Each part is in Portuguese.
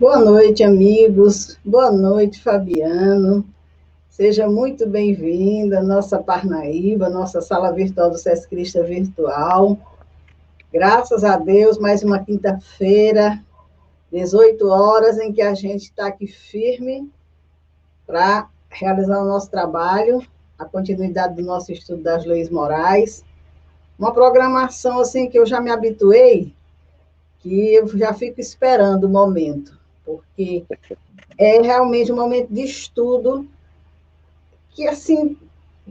Boa noite, amigos. Boa noite, Fabiano. Seja muito bem-vinda à nossa Parnaíba, nossa sala virtual do SESC Crista Virtual. Graças a Deus, mais uma quinta-feira, 18 horas, em que a gente está aqui firme para realizar o nosso trabalho, a continuidade do nosso estudo das leis morais. Uma programação assim que eu já me habituei, que eu já fico esperando o momento, porque é realmente um momento de estudo que, assim,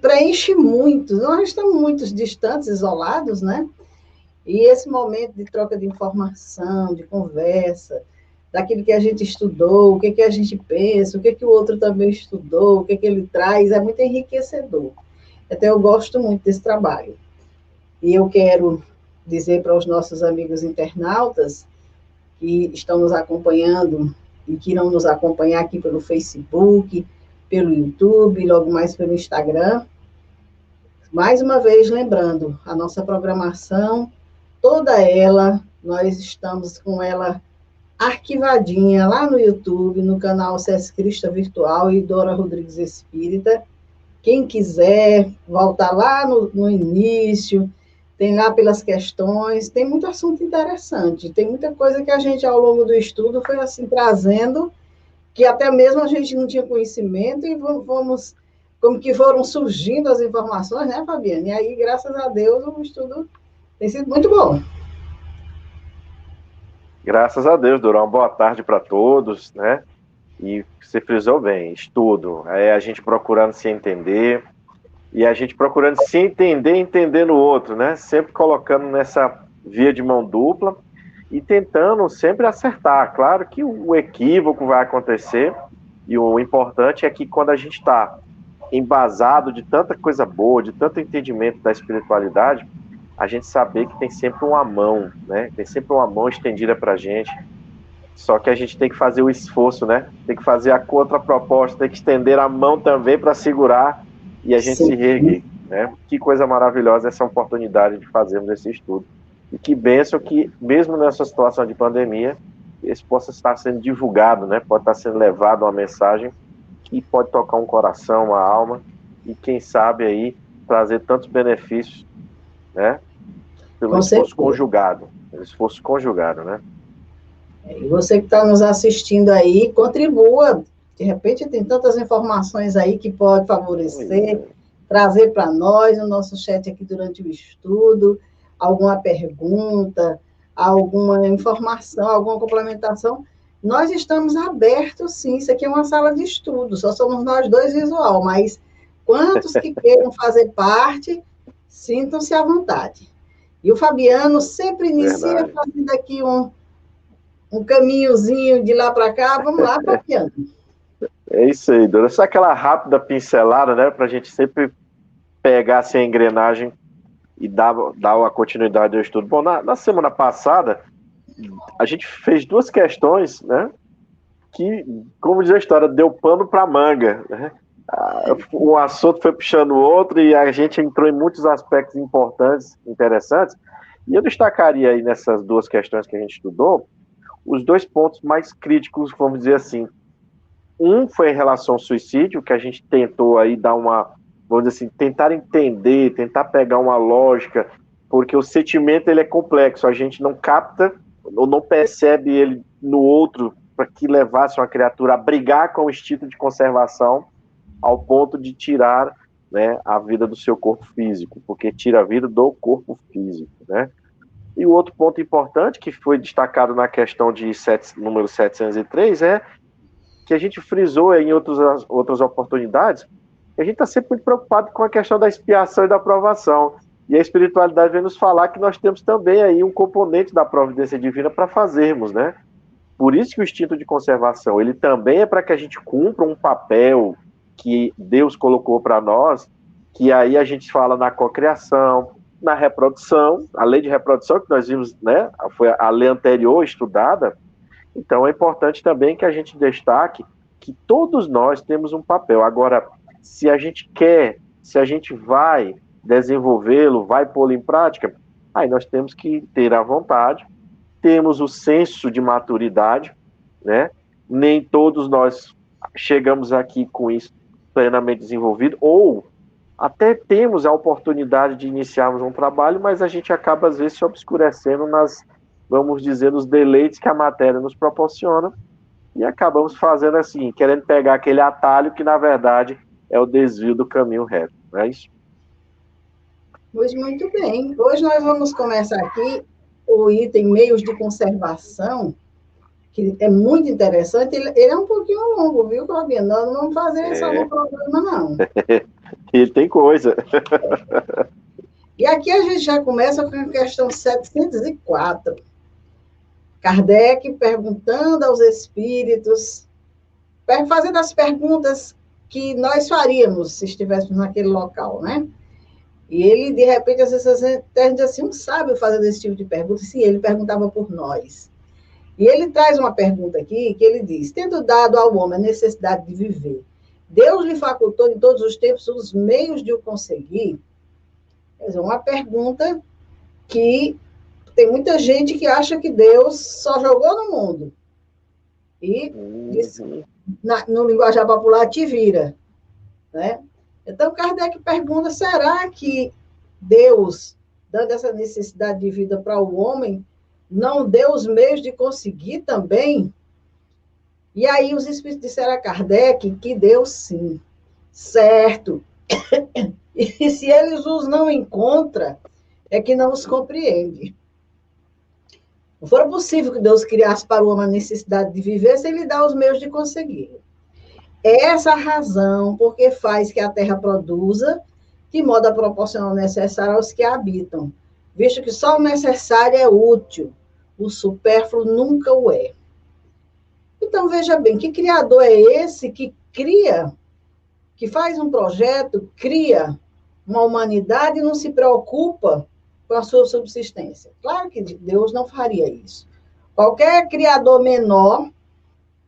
preenche muito. Nós estamos muito distantes, isolados, né? E esse momento de troca de informação, de conversa, daquilo que a gente estudou, o que, que a gente pensa, o que, que o outro também estudou, o que, que ele traz, é muito enriquecedor. Então, eu gosto muito desse trabalho. E eu quero dizer para os nossos amigos internautas que estão nos acompanhando e que irão nos acompanhar aqui pelo Facebook, pelo YouTube, logo mais pelo Instagram. Mais uma vez, lembrando, a nossa programação, toda ela, nós estamos com ela arquivadinha lá no YouTube, no canal SESC Crista Virtual e Dora Rodrigues Espírita. Quem quiser voltar lá no início, tem lá pelas questões, tem muito assunto interessante, tem muita coisa que a gente, ao longo do estudo, foi assim trazendo, que até mesmo a gente não tinha conhecimento, e vamos, como que foram surgindo as informações, né, Fabiana? E aí, graças a Deus, o estudo tem sido muito bom. Graças a Deus, Durão. Boa tarde para todos, né? E você frisou bem, estudo. É a gente procurando se entender, e a gente procurando se entender, entendendo o outro, né? Sempre colocando nessa via de mão dupla e tentando sempre acertar. Claro que o equívoco vai acontecer, e o importante é que quando a gente está embasado de tanta coisa boa, de tanto entendimento da espiritualidade, a gente saber que tem sempre uma mão, né? Tem sempre uma mão estendida para a gente. Só que a gente tem que fazer o esforço, né? Tem que fazer a contraproposta, tem que estender a mão também para segurar e a gente se reerguer, né? Que coisa maravilhosa essa oportunidade de fazermos esse estudo. E que bênção que, mesmo nessa situação de pandemia, esse possa estar sendo divulgado, né? Pode estar sendo levado uma mensagem que pode tocar um coração, uma alma, e quem sabe aí trazer tantos benefícios, né? Pelo esforço conjugado. Pelo esforço conjugado, né? E você que está nos assistindo aí, contribua. De repente tem tantas informações aí que pode favorecer, trazer para nós, no nosso chat aqui durante o estudo, alguma pergunta, alguma informação, alguma complementação. Nós estamos abertos, sim. Isso aqui é uma sala de estudo, só somos nós dois visual, mas quantos que queiram fazer parte, sintam-se à vontade. E o Fabiano sempre inicia fazendo aqui um caminhozinho de lá para cá. Vamos lá, Fabiano. É isso aí, Dora. Só aquela rápida pincelada, né, para a gente sempre pegar assim, a engrenagem e dar uma continuidade ao estudo. Bom, na semana passada, a gente fez duas questões, né, que, como diz a história, deu pano para manga, né? Um assunto foi puxando o outro e a gente entrou em muitos aspectos importantes, interessantes, e eu destacaria aí nessas duas questões que a gente estudou, os dois pontos mais críticos, vamos dizer assim. Um foi em relação ao suicídio, que a gente tentou aí dar uma, vamos dizer assim, tentar entender, tentar pegar uma lógica, porque o sentimento ele é complexo, a gente não capta ou não percebe ele no outro para que levasse uma criatura a brigar com o instinto de conservação ao ponto de tirar, né, a vida do seu corpo físico, porque tira a vida do corpo físico, né? E o outro ponto importante que foi destacado na questão de número 703 é que a gente frisou em outras oportunidades, que a gente está sempre muito preocupado com a questão da expiação e da aprovação. E a espiritualidade vem nos falar que nós temos também aí um componente da providência divina para fazermos, né? Por isso que o instinto de conservação, ele também é para que a gente cumpra um papel que Deus colocou para nós, que aí a gente fala na cocriação, na reprodução, a lei de reprodução que nós vimos, né? Foi a lei anterior estudada. Então é importante também que a gente destaque que todos nós temos um papel. Agora, se a gente quer, se a gente vai desenvolvê-lo, vai pô-lo em prática, aí nós temos que ter a vontade, temos o senso de maturidade, né? nem todos nós chegamos aqui com isso plenamente desenvolvido, ou até temos a oportunidade de iniciarmos um trabalho, mas a gente acaba, às vezes, se obscurecendo nas, vamos dizer, nos deleites que a matéria nos proporciona, e acabamos fazendo assim, querendo pegar aquele atalho que, na verdade, é o desvio do caminho reto, não é isso? Pois muito bem. Hoje nós vamos começar aqui o item meios de conservação, que é muito interessante. Ele é um pouquinho longo, viu, Claudinha? Nós não vamos fazer só no programa, não. E tem coisa. E aqui a gente já começa com a questão 704. Kardec perguntando aos espíritos, fazendo as perguntas que nós faríamos se estivéssemos naquele local, né? E ele, de repente, às vezes, a gente assim, um sábio fazendo esse tipo de pergunta, sim, ele perguntava por nós. E ele traz uma pergunta aqui, que ele diz, tendo dado ao homem a necessidade de viver, Deus lhe facultou em todos os tempos os meios de o conseguir? Quer dizer, uma pergunta que tem muita gente que acha que Deus só jogou no mundo. E, no linguajar popular, te vira, né? Então, Kardec pergunta, será que Deus, dando essa necessidade de vida para o homem, não deu os meios de conseguir também? E aí os espíritos disseram a Kardec que deu sim, certo. E se eles os não encontram, é que não os compreende. Não foi possível que Deus criasse para o homem a necessidade de viver sem lhe dar os meios de conseguir. Essa razão porque faz que a terra produza de modo a proporcionar o necessário aos que a habitam, visto que só o necessário é útil, o supérfluo nunca o é. Então, veja bem, que criador é esse que cria, que faz um projeto, cria uma humanidade e não se preocupa com a sua subsistência? Claro que Deus não faria isso. Qualquer criador menor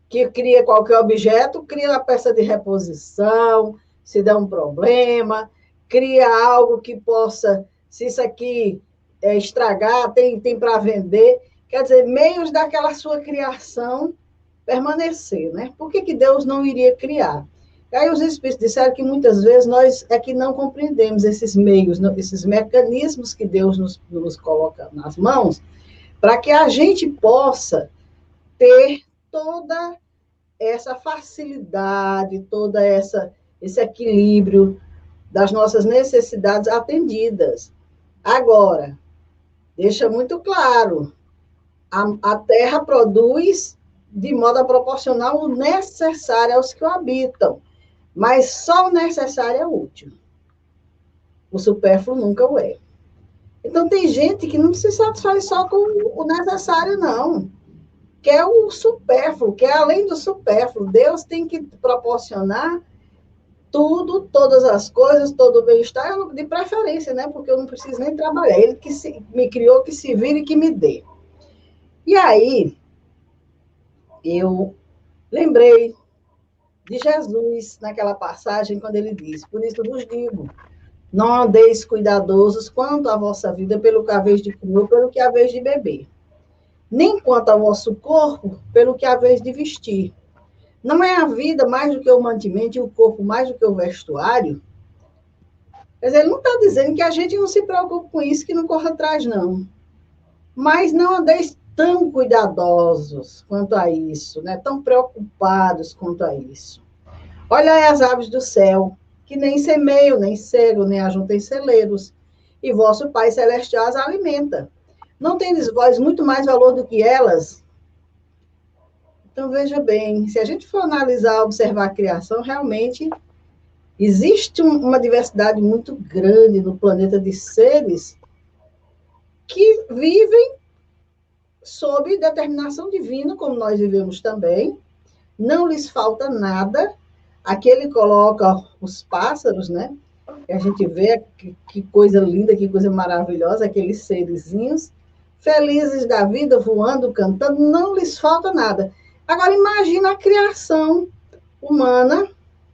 que cria qualquer objeto, cria uma peça de reposição, se der um problema, cria algo que possa, se isso aqui estragar, tem para vender. Quer dizer, meios daquela sua criação permanecer, né? Por que Deus não iria criar? Aí os espíritos disseram que muitas vezes nós é que não compreendemos esses meios, esses mecanismos que Deus nos coloca nas mãos, para que a gente possa ter toda essa facilidade, toda esse equilíbrio das nossas necessidades atendidas. Agora, deixa muito claro, a terra produz de modo a proporcionar o necessário aos que o habitam, mas só o necessário é útil. O supérfluo nunca o é. Então, tem gente que não se satisfaz só com o necessário, não. Quer o supérfluo, quer além do supérfluo. Deus tem que proporcionar tudo, todas as coisas, todo o bem-estar, de preferência, né? Porque eu não preciso nem trabalhar. Ele que me criou, que se vire e que me dê. E aí, eu lembrei de Jesus, naquela passagem, quando ele diz, por isso vos digo, não andeis cuidadosos quanto à vossa vida pelo que haveis de comer ou pelo que haveis de beber, nem quanto ao vosso corpo pelo que haveis de vestir. Não é a vida mais do que o mantimento e o corpo mais do que o vestuário? Quer dizer, ele não está dizendo que a gente não se preocupe com isso, que não corra atrás, não. Mas não andeis tão cuidadosos quanto a isso, né? Tão preocupados quanto a isso. Olha aí as aves do céu, que nem semeiam, nem cegam, nem ajuntem celeiros, e vosso Pai Celestial as alimenta. Não tendes vós muito mais valor do que elas? Então, veja bem, se a gente for analisar, observar a criação, realmente existe uma diversidade muito grande no planeta de seres que vivem sob determinação divina, como nós vivemos também, não lhes falta nada. Aqui ele coloca os pássaros, né? A gente vê que coisa linda, que coisa maravilhosa, aqueles serzinhos, felizes da vida, voando, cantando, não lhes falta nada. Agora, imagina a criação humana,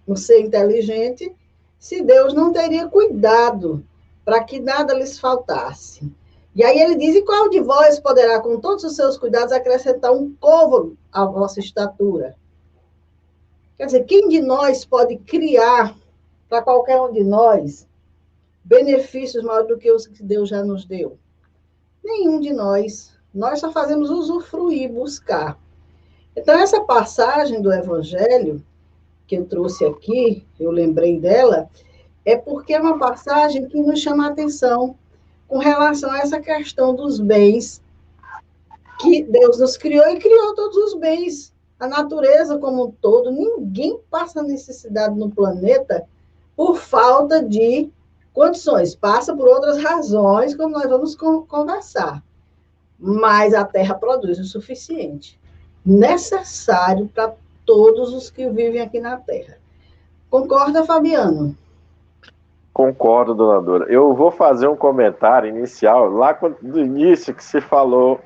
um ser inteligente, se Deus não teria cuidado para que nada lhes faltasse. E aí ele diz, e qual de vós poderá, com todos os seus cuidados, acrescentar um côvado à vossa estatura? Quer dizer, quem de nós pode criar, para qualquer um de nós, benefícios maiores do que os que Deus já nos deu? Nenhum de nós. Nós só fazemos usufruir, buscar. Então, essa passagem do Evangelho, que eu trouxe aqui, eu lembrei dela, é porque é uma passagem que nos chama a atenção com relação a essa questão dos bens, que Deus nos criou e criou todos os bens, a natureza como um todo. Ninguém passa necessidade no planeta por falta de condições, passa por outras razões, como nós vamos conversar. Mas a Terra produz o suficiente, necessário para todos os que vivem aqui na Terra. Concorda, Fabiano? Concordo, dona Dora. Eu vou fazer um comentário inicial, lá no início que se falou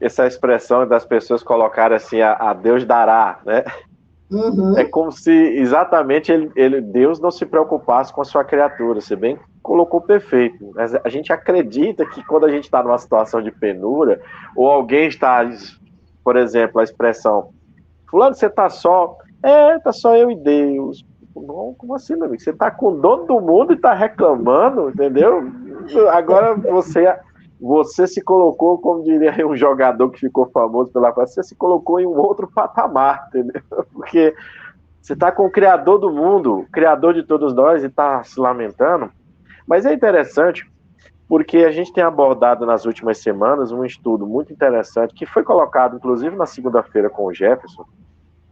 essa expressão das pessoas colocarem assim, a Deus dará, né? Uhum. É como se exatamente Deus não se preocupasse com a sua criatura. Você bem colocou perfeito. Mas a gente acredita que quando a gente está numa situação de penúria, ou alguém está, por exemplo, a expressão, fulano, você está só? Tá só eu e Deus. Não, como assim, meu amigo? Você está com o dono do mundo e está reclamando, entendeu? Agora você se colocou, como diria um jogador que ficou famoso pela frase, você se colocou em um outro patamar, entendeu? Porque você está com o Criador do mundo, o Criador de todos nós, e está se lamentando. Mas é interessante, porque a gente tem abordado nas últimas semanas um estudo muito interessante, que foi colocado, inclusive, na segunda-feira com o Jefferson,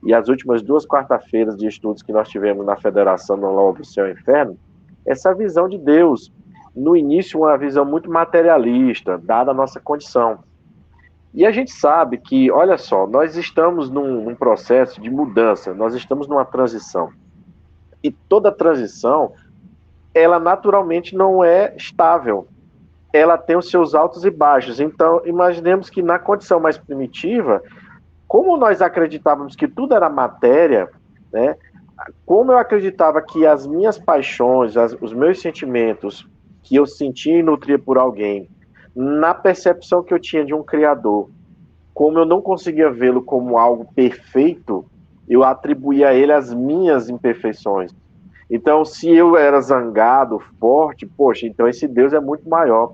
e as últimas 2 quarta-feiras de estudos que nós tivemos na Federação no Lobo Céu e Inferno, essa visão de Deus, no início uma visão muito materialista, dada a nossa condição. E a gente sabe que, olha só, nós estamos num processo de mudança, nós estamos numa transição. E toda transição, ela naturalmente não é estável. Ela tem os seus altos e baixos. Então, imaginemos que na condição mais primitiva, como nós acreditávamos que tudo era matéria, né? Como eu acreditava que as minhas paixões, os meus sentimentos, que eu sentia e nutria por alguém, na percepção que eu tinha de um Criador, como eu não conseguia vê-lo como algo perfeito, eu atribuía a ele as minhas imperfeições. Então, se eu era zangado, forte, poxa, então esse Deus é muito maior.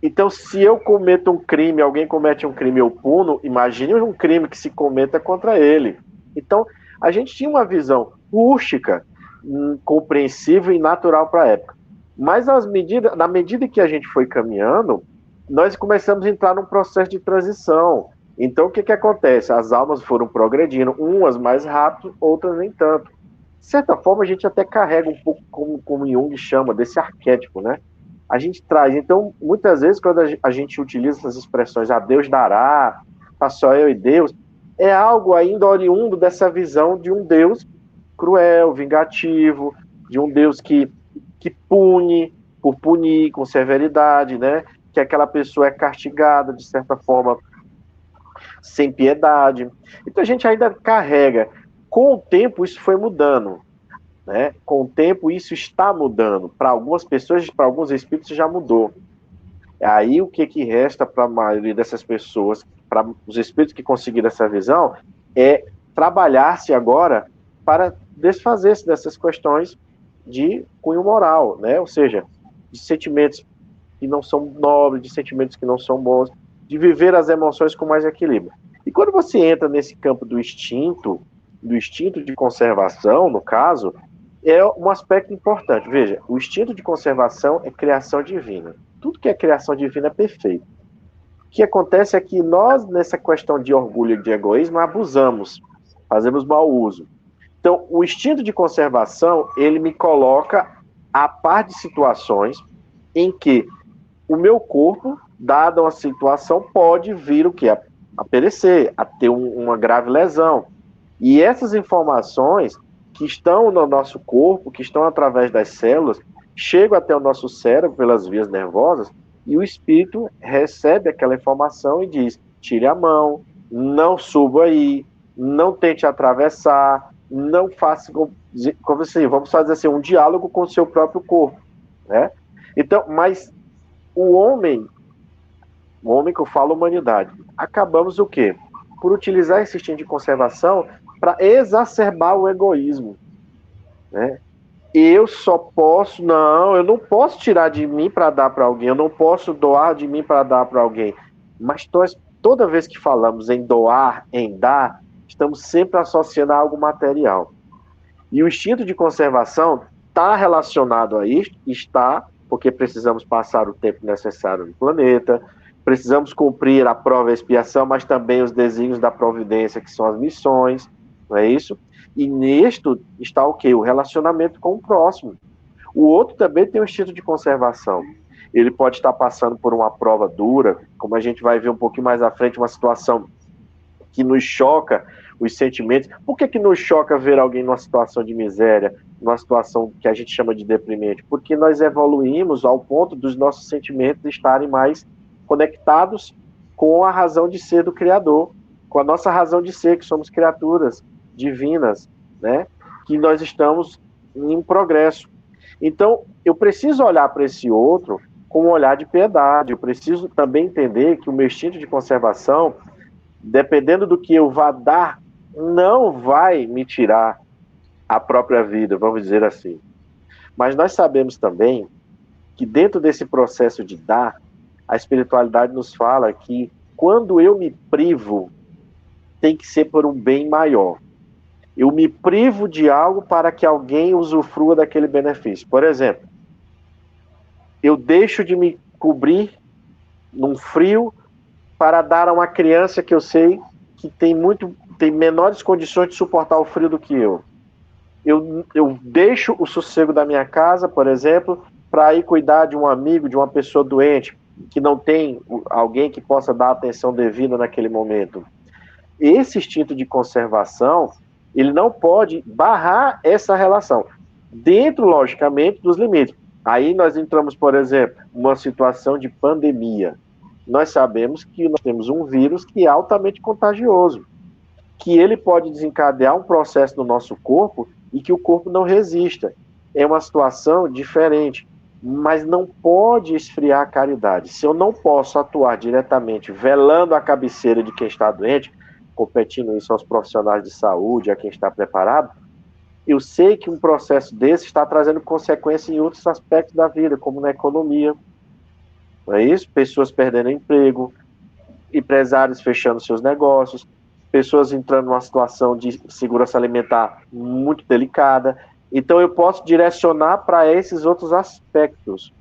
Então, se eu cometo um crime, alguém comete um crime, eu puno, imagine um crime que se cometa contra ele. Então, a gente tinha uma visão rústica, compreensível e natural para a época. Mas na medida que a gente foi caminhando, nós começamos a entrar num processo de transição. Então, o que acontece? As almas foram progredindo, umas mais rápido, outras nem tanto. De certa forma, a gente até carrega um pouco, como Jung chama, desse arquétipo, né? A gente traz. Então, muitas vezes, quando a gente utiliza essas expressões, a Deus dará, tá só eu e Deus, é algo ainda oriundo dessa visão de um Deus cruel, vingativo, de um Deus que pune, por punir, com severidade, né? Que aquela pessoa é castigada, de certa forma, sem piedade. Então, a gente ainda carrega. Com o tempo, isso foi mudando. Né? Com o tempo isso está mudando. Para algumas pessoas, para alguns espíritos já mudou. Aí o que resta para a maioria dessas pessoas, para os espíritos que conseguiram essa visão, é trabalhar-se agora para desfazer-se dessas questões de cunho moral, né? Ou seja, de sentimentos que não são nobres, de sentimentos que não são bons, de viver as emoções com mais equilíbrio. E quando você entra nesse campo do instinto de conservação, no caso, é um aspecto importante. Veja, o instinto de conservação é criação divina. Tudo que é criação divina é perfeito. O que acontece é que nós, nessa questão de orgulho e de egoísmo, abusamos, fazemos mau uso. Então, o instinto de conservação, ele me coloca a par de situações em que o meu corpo, dada uma situação, pode vir o quê? A perecer, a ter uma grave lesão. E essas informações que estão no nosso corpo, que estão através das células, chegam até o nosso cérebro pelas vias nervosas, e o espírito recebe aquela informação e diz: tire a mão, não suba aí, não tente atravessar, não faça, como assim, vamos fazer assim, um diálogo com o seu próprio corpo, né? Então, mas o homem que eu falo humanidade, acabamos o quê? Por utilizar esse instinto de conservação para exacerbar o egoísmo, né? Eu não posso tirar de mim para dar para alguém, eu não posso doar de mim para dar para alguém. Mas toda vez que falamos em doar, em dar, estamos sempre associando a algo material. E o instinto de conservação está relacionado a isto, está, porque precisamos passar o tempo necessário no planeta, precisamos cumprir a prova e a expiação, mas também os desígnios da providência, que são as missões, não é isso? E nisto está o quê? O relacionamento com o próximo. O outro também tem um instinto de conservação. Ele pode estar passando por uma prova dura, como a gente vai ver um pouquinho mais à frente, uma situação que nos choca os sentimentos. Por que nos choca ver alguém numa situação de miséria, numa situação que a gente chama de deprimente? Porque nós evoluímos ao ponto dos nossos sentimentos estarem mais conectados com a razão de ser do Criador, com a nossa razão de ser, que somos criaturas divinas, né? Que nós estamos em progresso. Então, eu preciso olhar para esse outro com um olhar de piedade. Eu preciso também entender que o meu instinto de conservação, dependendo do que eu vá dar, não vai me tirar a própria vida, vamos dizer assim. Mas nós sabemos também que dentro desse processo de dar, a espiritualidade nos fala que quando eu me privo, tem que ser por um bem maior. Eu me privo de algo para que alguém usufrua daquele benefício. Por exemplo, eu deixo de me cobrir num frio para dar a uma criança que eu sei que tem menores condições de suportar o frio do que eu. Eu deixo o sossego da minha casa, por exemplo, para ir cuidar de um amigo, de uma pessoa doente, que não tem alguém que possa dar atenção devida naquele momento. Esse instinto de conservação, ele não pode barrar essa relação, dentro, logicamente, dos limites. Aí nós entramos, por exemplo, numa situação de pandemia. Nós sabemos que nós temos um vírus que é altamente contagioso, que ele pode desencadear um processo no nosso corpo e que o corpo não resista. É uma situação diferente, mas não pode esfriar a caridade. Se eu não posso atuar diretamente, velando a cabeceira de quem está doente, competindo isso aos profissionais de saúde, a quem está preparado, eu sei que um processo desse está trazendo consequências em outros aspectos da vida, como na economia, não é isso? Pessoas perdendo emprego, empresários fechando seus negócios, pessoas entrando numa situação de segurança alimentar muito delicada. Então eu posso direcionar para esses outros aspectos,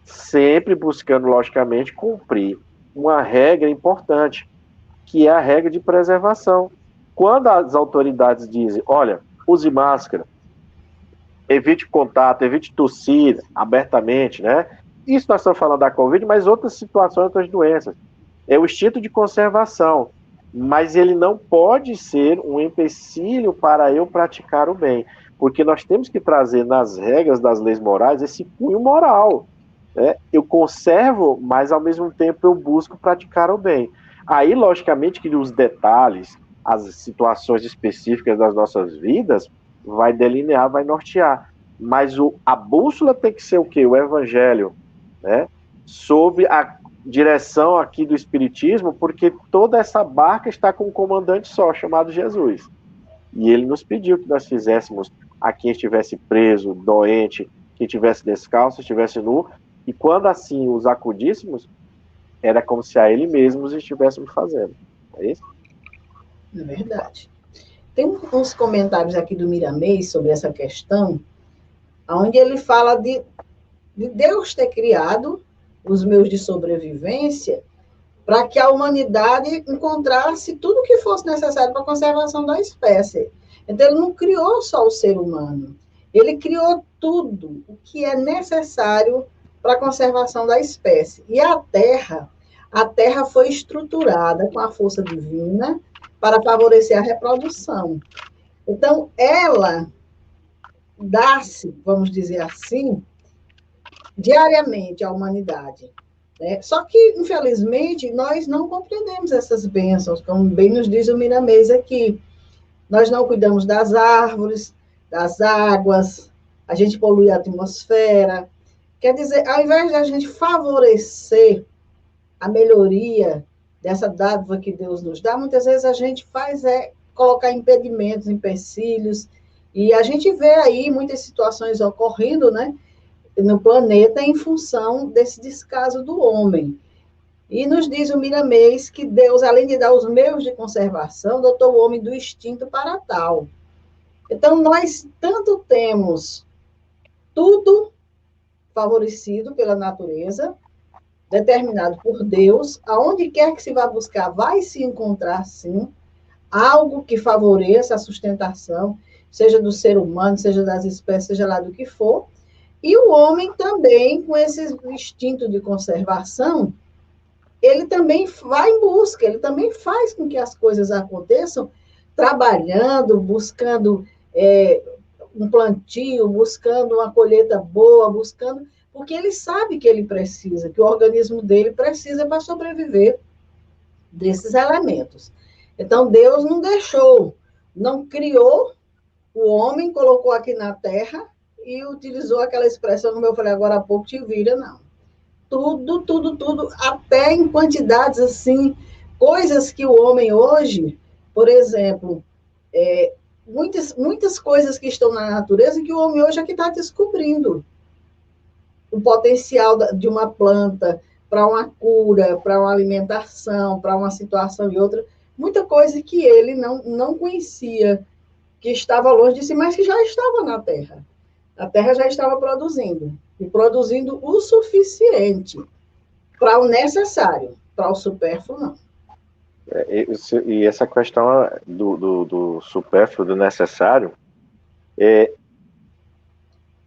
sempre buscando, logicamente, cumprir uma regra importante, que é a regra de preservação. Quando as autoridades dizem, olha, use máscara, evite contato, evite tossir abertamente, né? Isso nós estamos falando da Covid, mas outras situações, outras doenças. É o instinto de conservação, mas ele não pode ser um empecilho para eu praticar o bem, porque nós temos que trazer nas regras das leis morais esse cunho moral, né? Eu conservo, mas ao mesmo tempo eu busco praticar o bem. Aí, logicamente, que os detalhes, as situações específicas das nossas vidas, vai delinear, vai nortear. Mas a bússola tem que ser o quê? O Evangelho, né? Sob a direção aqui do Espiritismo, porque toda essa barca está com um comandante só, chamado Jesus. E ele nos pediu que nós fizéssemos a quem estivesse preso, doente, que estivesse descalço, estivesse nu, e quando assim os acudíssemos, era como se a ele mesmos estivéssemos fazendo. É isso? É verdade. Tem uns comentários aqui do Miramês sobre essa questão, onde ele fala de Deus ter criado os meios de sobrevivência para que a humanidade encontrasse tudo o que fosse necessário para a conservação da espécie. Então, ele não criou só o ser humano, ele criou tudo o que é necessário para a conservação da espécie. E a Terra foi estruturada com a força divina para favorecer a reprodução. Então, ela dá-se, vamos dizer assim, diariamente à humanidade. Né? Só que, infelizmente, nós não compreendemos essas bênçãos, como bem nos diz o Miramês aqui. Nós não cuidamos das árvores, das águas, a gente polui a atmosfera, Quer dizer, ao invés de a gente favorecer a melhoria dessa dádiva que Deus nos dá, muitas vezes a gente faz colocar impedimentos, empecilhos, e a gente vê aí muitas situações ocorrendo, né, no planeta em função desse descaso do homem. E nos diz o Miramês que Deus, além de dar os meios de conservação, dotou o homem do instinto para tal. Então, nós tanto temos tudo favorecido pela natureza, determinado por Deus, aonde quer que se vá buscar, vai se encontrar, sim, algo que favoreça a sustentação, seja do ser humano, seja das espécies, seja lá do que for. E o homem também, com esse instinto de conservação, ele também vai em busca, ele também faz com que as coisas aconteçam, trabalhando, buscando um plantio, buscando uma colheita boa, buscando, porque ele sabe que ele precisa, que o organismo dele precisa para sobreviver desses elementos. Então, Deus não deixou, não criou o homem, colocou aqui na terra e utilizou aquela expressão, como eu falei agora há pouco, te vira, não. Tudo, até em quantidades assim, coisas que o homem hoje, por exemplo, muitas coisas que estão na natureza que o homem hoje é que está descobrindo. O potencial de uma planta para uma cura, para uma alimentação, para uma situação e outra, muita coisa que ele não conhecia, que estava longe de si, mas que já estava na Terra. A Terra já estava produzindo, e produzindo o suficiente para o necessário, para o supérfluo, não. E essa questão do supérfluo, do necessário,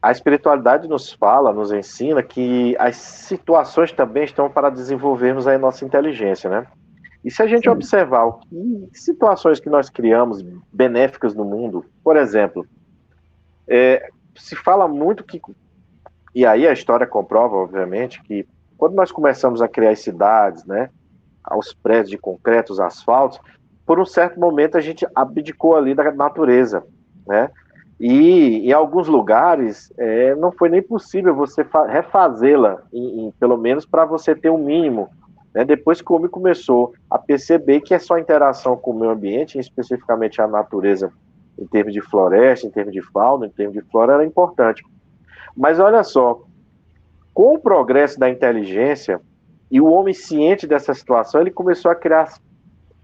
a espiritualidade nos fala, nos ensina que as situações também estão para desenvolvermos a nossa inteligência, né? E se a gente observar que situações que nós criamos benéficas no mundo, por exemplo, se fala muito que, e aí a história comprova, obviamente, que quando nós começamos a criar as cidades, né, aos prédios de concreto, os asfaltos, por um certo momento a gente abdicou ali da natureza, né? E em alguns lugares não foi nem possível você refazê-la, pelo menos para você ter um mínimo. Né? Depois que o homem começou a perceber que a sua interação com o meio ambiente, especificamente a natureza, em termos de floresta, em termos de fauna, em termos de flora, era importante. Mas olha só, com o progresso da inteligência e o homem ciente dessa situação, ele começou a criar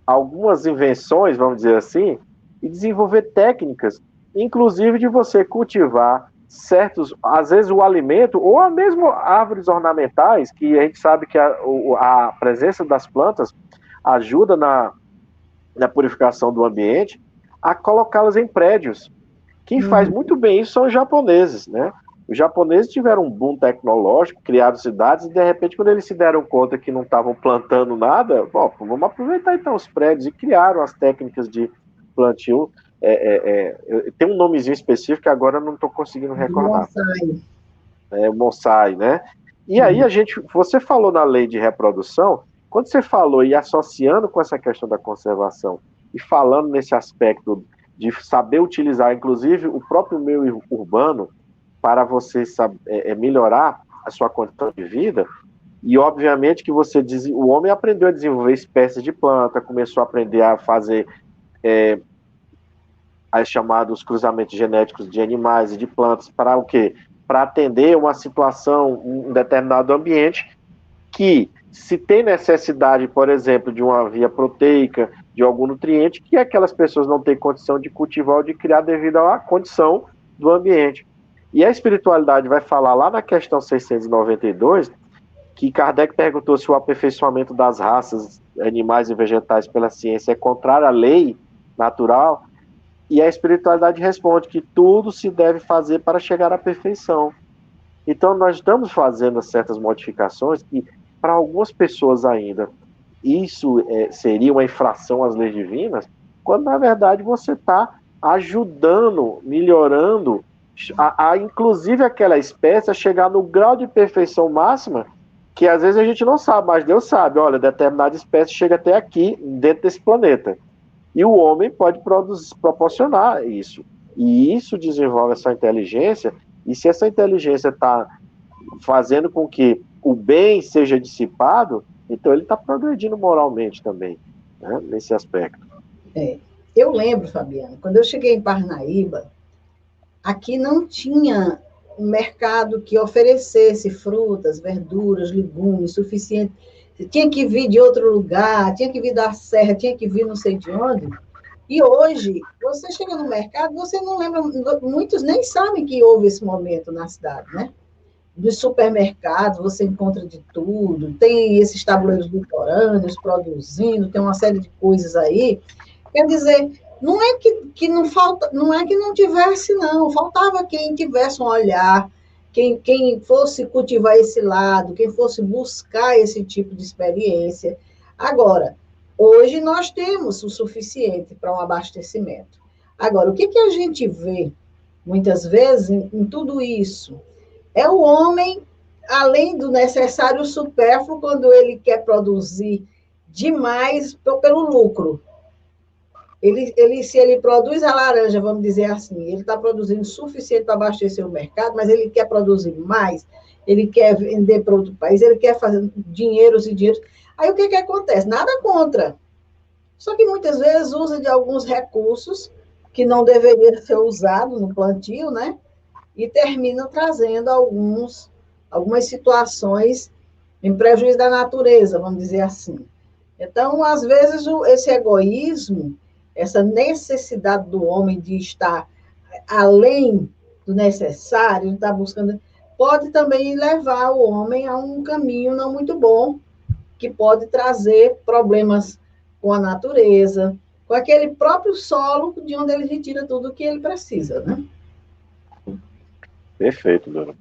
algumas invenções, vamos dizer assim, e desenvolver técnicas, inclusive de você cultivar certos, às vezes o alimento, ou mesmo árvores ornamentais, que a gente sabe que a presença das plantas ajuda na purificação do ambiente, a colocá-las em prédios. Quem faz muito bem isso são os japoneses, né? Os japoneses tiveram um boom tecnológico, criaram cidades, e de repente, quando eles se deram conta que não estavam plantando nada, bom, vamos aproveitar então os prédios, e criaram as técnicas de plantio. Tem um nomezinho específico que agora eu não estou conseguindo recordar. Bonsai. Bonsai, né? E aí você falou na lei de reprodução, quando você falou e associando com essa questão da conservação, e falando nesse aspecto de saber utilizar, inclusive, o próprio meio urbano, para você melhorar a sua condição de vida, e obviamente que o homem aprendeu a desenvolver espécies de planta, começou a aprender a fazer as chamados cruzamentos genéticos de animais e de plantas, para o quê? Para atender uma situação, um determinado ambiente, que se tem necessidade, por exemplo, de uma via proteica, de algum nutriente, que aquelas pessoas não têm condição de cultivar ou de criar devido à condição do ambiente. E a espiritualidade vai falar lá na questão 692, que Kardec perguntou se o aperfeiçoamento das raças animais e vegetais pela ciência é contrário à lei natural, e a espiritualidade responde que tudo se deve fazer para chegar à perfeição. Então nós estamos fazendo certas modificações que, para algumas pessoas ainda, isso seria uma infração às leis divinas, quando na verdade você está ajudando, melhorando, inclusive aquela espécie a chegar no grau de perfeição máxima, que às vezes a gente não sabe, mas Deus sabe, olha, determinada espécie chega até aqui, dentro desse planeta. E o homem pode proporcionar isso. E isso desenvolve essa inteligência, e se essa inteligência está fazendo com que o bem seja dissipado, então ele está progredindo moralmente também, né, nesse aspecto. Eu lembro, Fabiano, quando eu cheguei em Parnaíba, aqui não tinha um mercado que oferecesse frutas, verduras, legumes suficiente. Tinha que vir de outro lugar, tinha que vir da serra, tinha que vir não sei de onde. E hoje, você chega no mercado, você não lembra, muitos nem sabem que houve esse momento na cidade, né? Dos supermercados, você encontra de tudo, tem esses tabuleiros litorâneos produzindo, tem uma série de coisas aí. Quer dizer, não é que não falta, não é que não tivesse, não. Faltava quem tivesse um olhar, quem fosse cultivar esse lado, quem fosse buscar esse tipo de experiência. Agora, hoje nós temos o suficiente para um abastecimento. Agora, o que a gente vê, muitas vezes, em tudo isso? É o homem, além do necessário supérfluo, quando ele quer produzir demais pelo lucro. Se ele produz a laranja, vamos dizer assim, ele está produzindo o suficiente para abastecer o mercado, mas ele quer produzir mais, ele quer vender para outro país, ele quer fazer dinheiros e dinheiros. Aí o que acontece? Nada contra. Só que muitas vezes usa de alguns recursos que não deveriam ser usados no plantio, né? E termina trazendo algumas situações em prejuízo da natureza, vamos dizer assim. Então, às vezes, esse egoísmo, essa necessidade do homem de estar além do necessário, estar buscando, pode também levar o homem a um caminho não muito bom, que pode trazer problemas com a natureza, com aquele próprio solo de onde ele retira tudo o que ele precisa, né? Perfeito, Dora.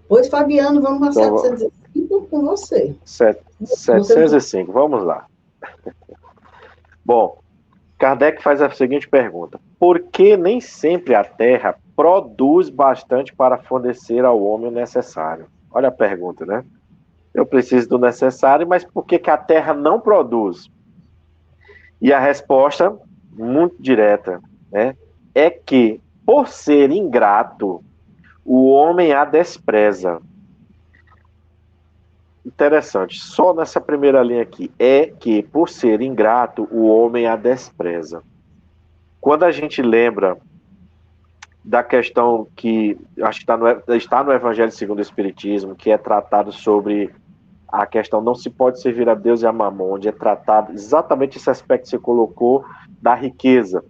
Pois, Fabiano, vamos para 705 com você. 705, vamos lá. Bom, Kardec faz a seguinte pergunta: por que nem sempre a Terra produz bastante para fornecer ao homem o necessário? Olha a pergunta, né? Eu preciso do necessário, mas por que a Terra não produz? E a resposta, muito direta, né, é que, por ser ingrato, o homem a despreza. Interessante, só nessa primeira linha aqui, é que, por ser ingrato, o homem a despreza. Quando a gente lembra da questão que, acho que está no Evangelho segundo o Espiritismo, que é tratado sobre a questão não se pode servir a Deus e a Mamon, onde é tratado exatamente esse aspecto que você colocou da riqueza.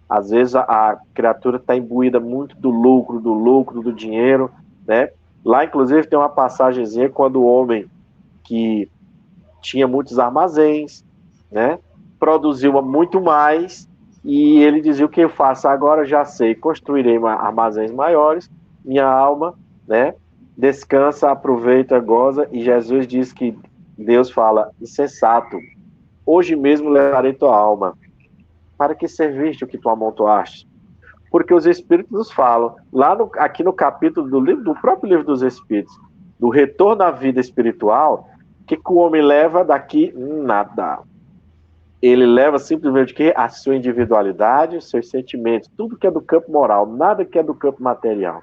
Às vezes a criatura está imbuída muito do lucro, do dinheiro, né? Lá, inclusive, tem uma passagenzinha quando o homem que tinha muitos armazéns, né, produziu muito mais, e ele dizia: o que eu faço agora? Já sei, construirei armazéns maiores, minha alma, né, descansa, aproveita, goza. E Jesus diz que Deus fala: insensato, hoje mesmo levarei tua alma. Para que serviste o que tu amontoaste? Porque os Espíritos nos falam, aqui no capítulo do próprio Livro dos Espíritos, do retorno à vida espiritual, o que o homem leva daqui? Nada. Ele leva simplesmente o quê? A sua individualidade, os seus sentimentos, tudo que é do campo moral, nada que é do campo material.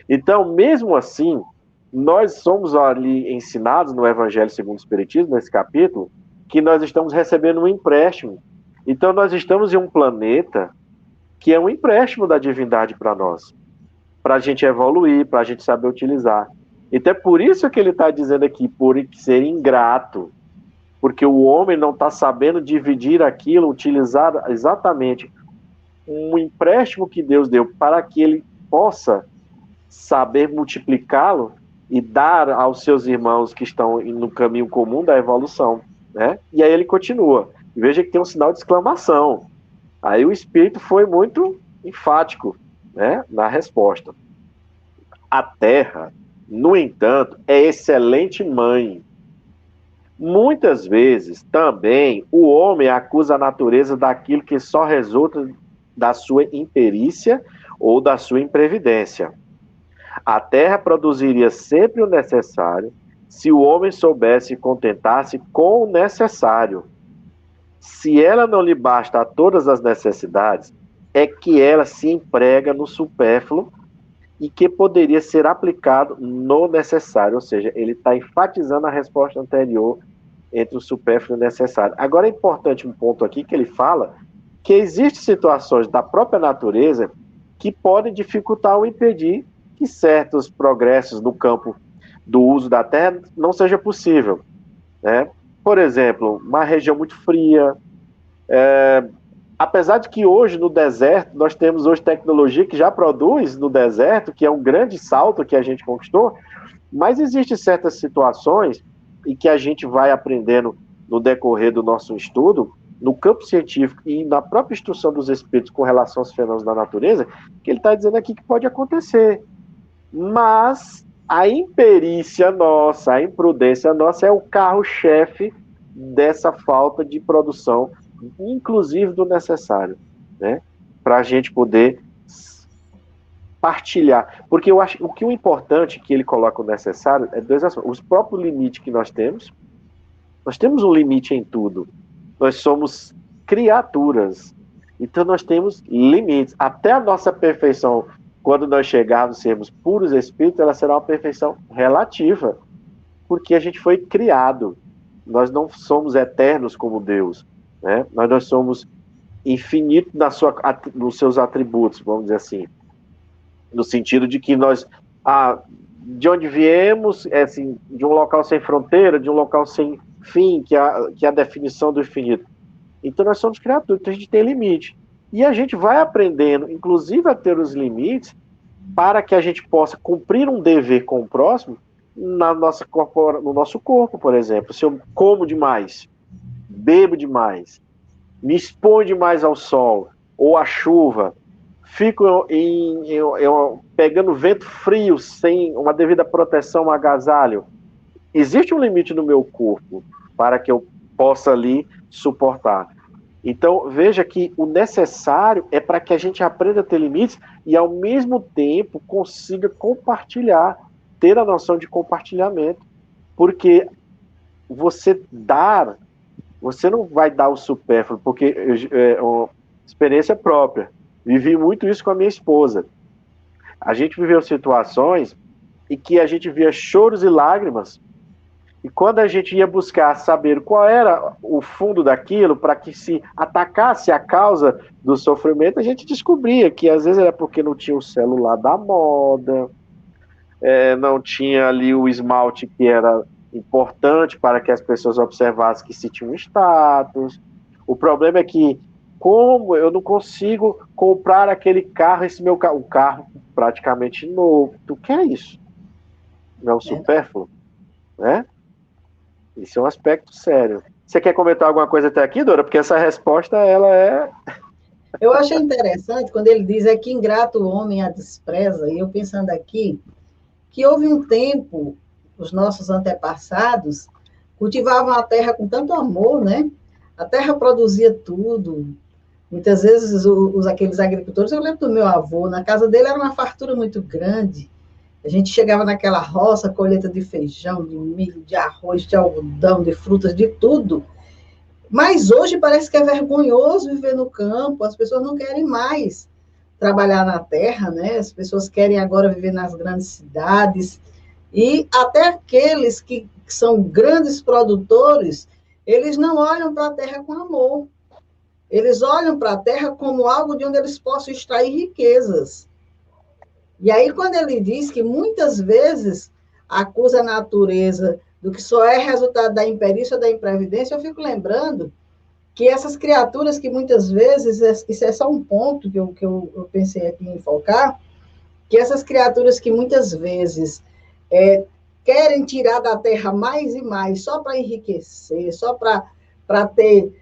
Então, mesmo assim, nós somos ali ensinados no Evangelho segundo o Espiritismo, nesse capítulo, que nós estamos recebendo um empréstimo. Então, nós estamos em um planeta que é um empréstimo da divindade para nós, para a gente evoluir, para a gente saber utilizar. Então, é por isso que ele está dizendo aqui, por ser ingrato, porque o homem não está sabendo dividir aquilo, utilizar exatamente um empréstimo que Deus deu para que ele possa saber multiplicá-lo e dar aos seus irmãos que estão no caminho comum da evolução, né? E aí ele continua. Veja que tem um sinal de exclamação. Aí o Espírito foi muito enfático, né, na resposta. A Terra, no entanto, é excelente mãe. Muitas vezes, também, o homem acusa a natureza daquilo que só resulta da sua imperícia ou da sua imprevidência. A Terra produziria sempre o necessário se o homem soubesse contentar-se com o necessário. Se ela não lhe basta a todas as necessidades, é que ela se emprega no supérfluo e que poderia ser aplicado no necessário, ou seja, ele está enfatizando a resposta anterior entre o supérfluo e o necessário. Agora é importante um ponto aqui que ele fala que existem situações da própria natureza que podem dificultar ou impedir que certos progressos no campo do uso da terra não seja possível, né? Por exemplo, uma região muito fria, apesar de que hoje no deserto, nós temos hoje tecnologia que já produz no deserto, que é um grande salto que a gente conquistou, mas existem certas situações e que a gente vai aprendendo no decorrer do nosso estudo, no campo científico e na própria instrução dos espíritos com relação aos fenômenos da natureza, que ele está dizendo aqui que pode acontecer. Mas a imperícia nossa, a imprudência nossa é o carro-chefe dessa falta de produção, inclusive do necessário, né? Para a gente poder partilhar. Porque eu acho que o importante que ele coloca o necessário é dois aspectos. Os próprios limites que nós temos um limite em tudo. Nós somos criaturas. Então nós temos limites. Até a nossa perfeição, quando nós chegarmos a sermos puros espíritos, ela será uma perfeição relativa. Porque a gente foi criado. Nós não somos eternos como Deus, né? Nós somos infinitos nos seus atributos, vamos dizer assim. No sentido de que nós, de onde viemos, assim, de um local sem fronteira, de um local sem fim, que é a definição do infinito. Então nós somos criaturas, então a gente tem limite. E a gente vai aprendendo, inclusive, a ter os limites, para que a gente possa cumprir um dever com o próximo no nosso corpo, por exemplo. Se eu como demais, bebo demais, me exponho demais ao sol ou à chuva, fico pegando vento frio sem uma devida proteção, um agasalho, existe um limite no meu corpo para que eu possa ali suportar. Então, veja que o necessário é para que a gente aprenda a ter limites e, ao mesmo tempo, consiga compartilhar, ter a noção de compartilhamento. Porque você não vai dar o supérfluo, porque é uma experiência própria. Vivi muito isso com a minha esposa. A gente viveu situações em que a gente via choros e lágrimas, e quando a gente ia buscar saber qual era o fundo daquilo, para que se atacasse a causa do sofrimento, a gente descobria que às vezes era porque não tinha o celular da moda, não tinha ali o esmalte que era importante para que as pessoas observassem que se tinha um status. O problema é que, como eu não consigo comprar aquele carro, um carro praticamente novo, tu quer isso? Não é um supérfluo, né? Isso é um aspecto sério. Você quer comentar alguma coisa até aqui, Dora? Porque essa resposta, ela é... Eu achei interessante quando ele diz que ingrato o homem a despreza, e eu pensando aqui, que houve um tempo, os nossos antepassados cultivavam a terra com tanto amor, né? A terra produzia tudo. Muitas vezes aqueles agricultores, eu lembro do meu avô, na casa dele era uma fartura muito grande. A gente chegava naquela roça, colheita de feijão, de milho, de arroz, de algodão, de frutas, de tudo. Mas hoje parece que é vergonhoso viver no campo, as pessoas não querem mais trabalhar na terra, né? As pessoas querem agora viver nas grandes cidades. E até aqueles que são grandes produtores, eles não olham para a terra com amor. Eles olham para a terra como algo de onde eles possam extrair riquezas. E aí, quando ele diz que muitas vezes acusa a natureza do que só é resultado da imperícia ou da imprevidência, eu fico lembrando que essas criaturas que muitas vezes, isso é só um ponto que eu pensei aqui em focar, que essas criaturas que muitas vezes querem tirar da terra mais e mais, só para enriquecer, só para ter,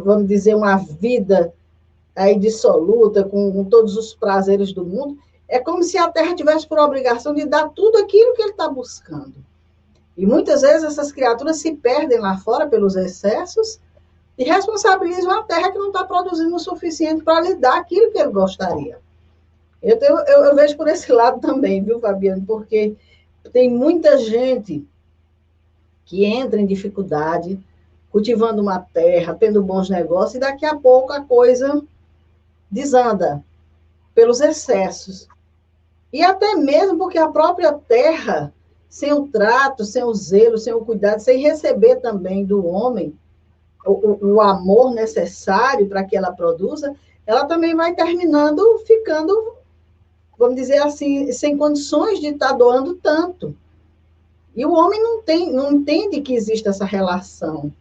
vamos dizer, uma vida aí dissoluta, com todos os prazeres do mundo, é como se a terra tivesse por obrigação de dar tudo aquilo que ele está buscando. E muitas vezes essas criaturas se perdem lá fora pelos excessos e responsabilizam a terra que não está produzindo o suficiente para lhe dar aquilo que ele gostaria. Eu vejo por esse lado também, viu, Fabiano? Porque tem muita gente que entra em dificuldade, cultivando uma terra, tendo bons negócios, e daqui a pouco a coisa desanda pelos excessos. E até mesmo porque a própria terra, sem o trato, sem o zelo, sem o cuidado, sem receber também do homem o amor necessário para que ela produza, ela também vai terminando ficando, vamos dizer assim, sem condições de estar doando tanto. E o homem não entende que existe essa relação,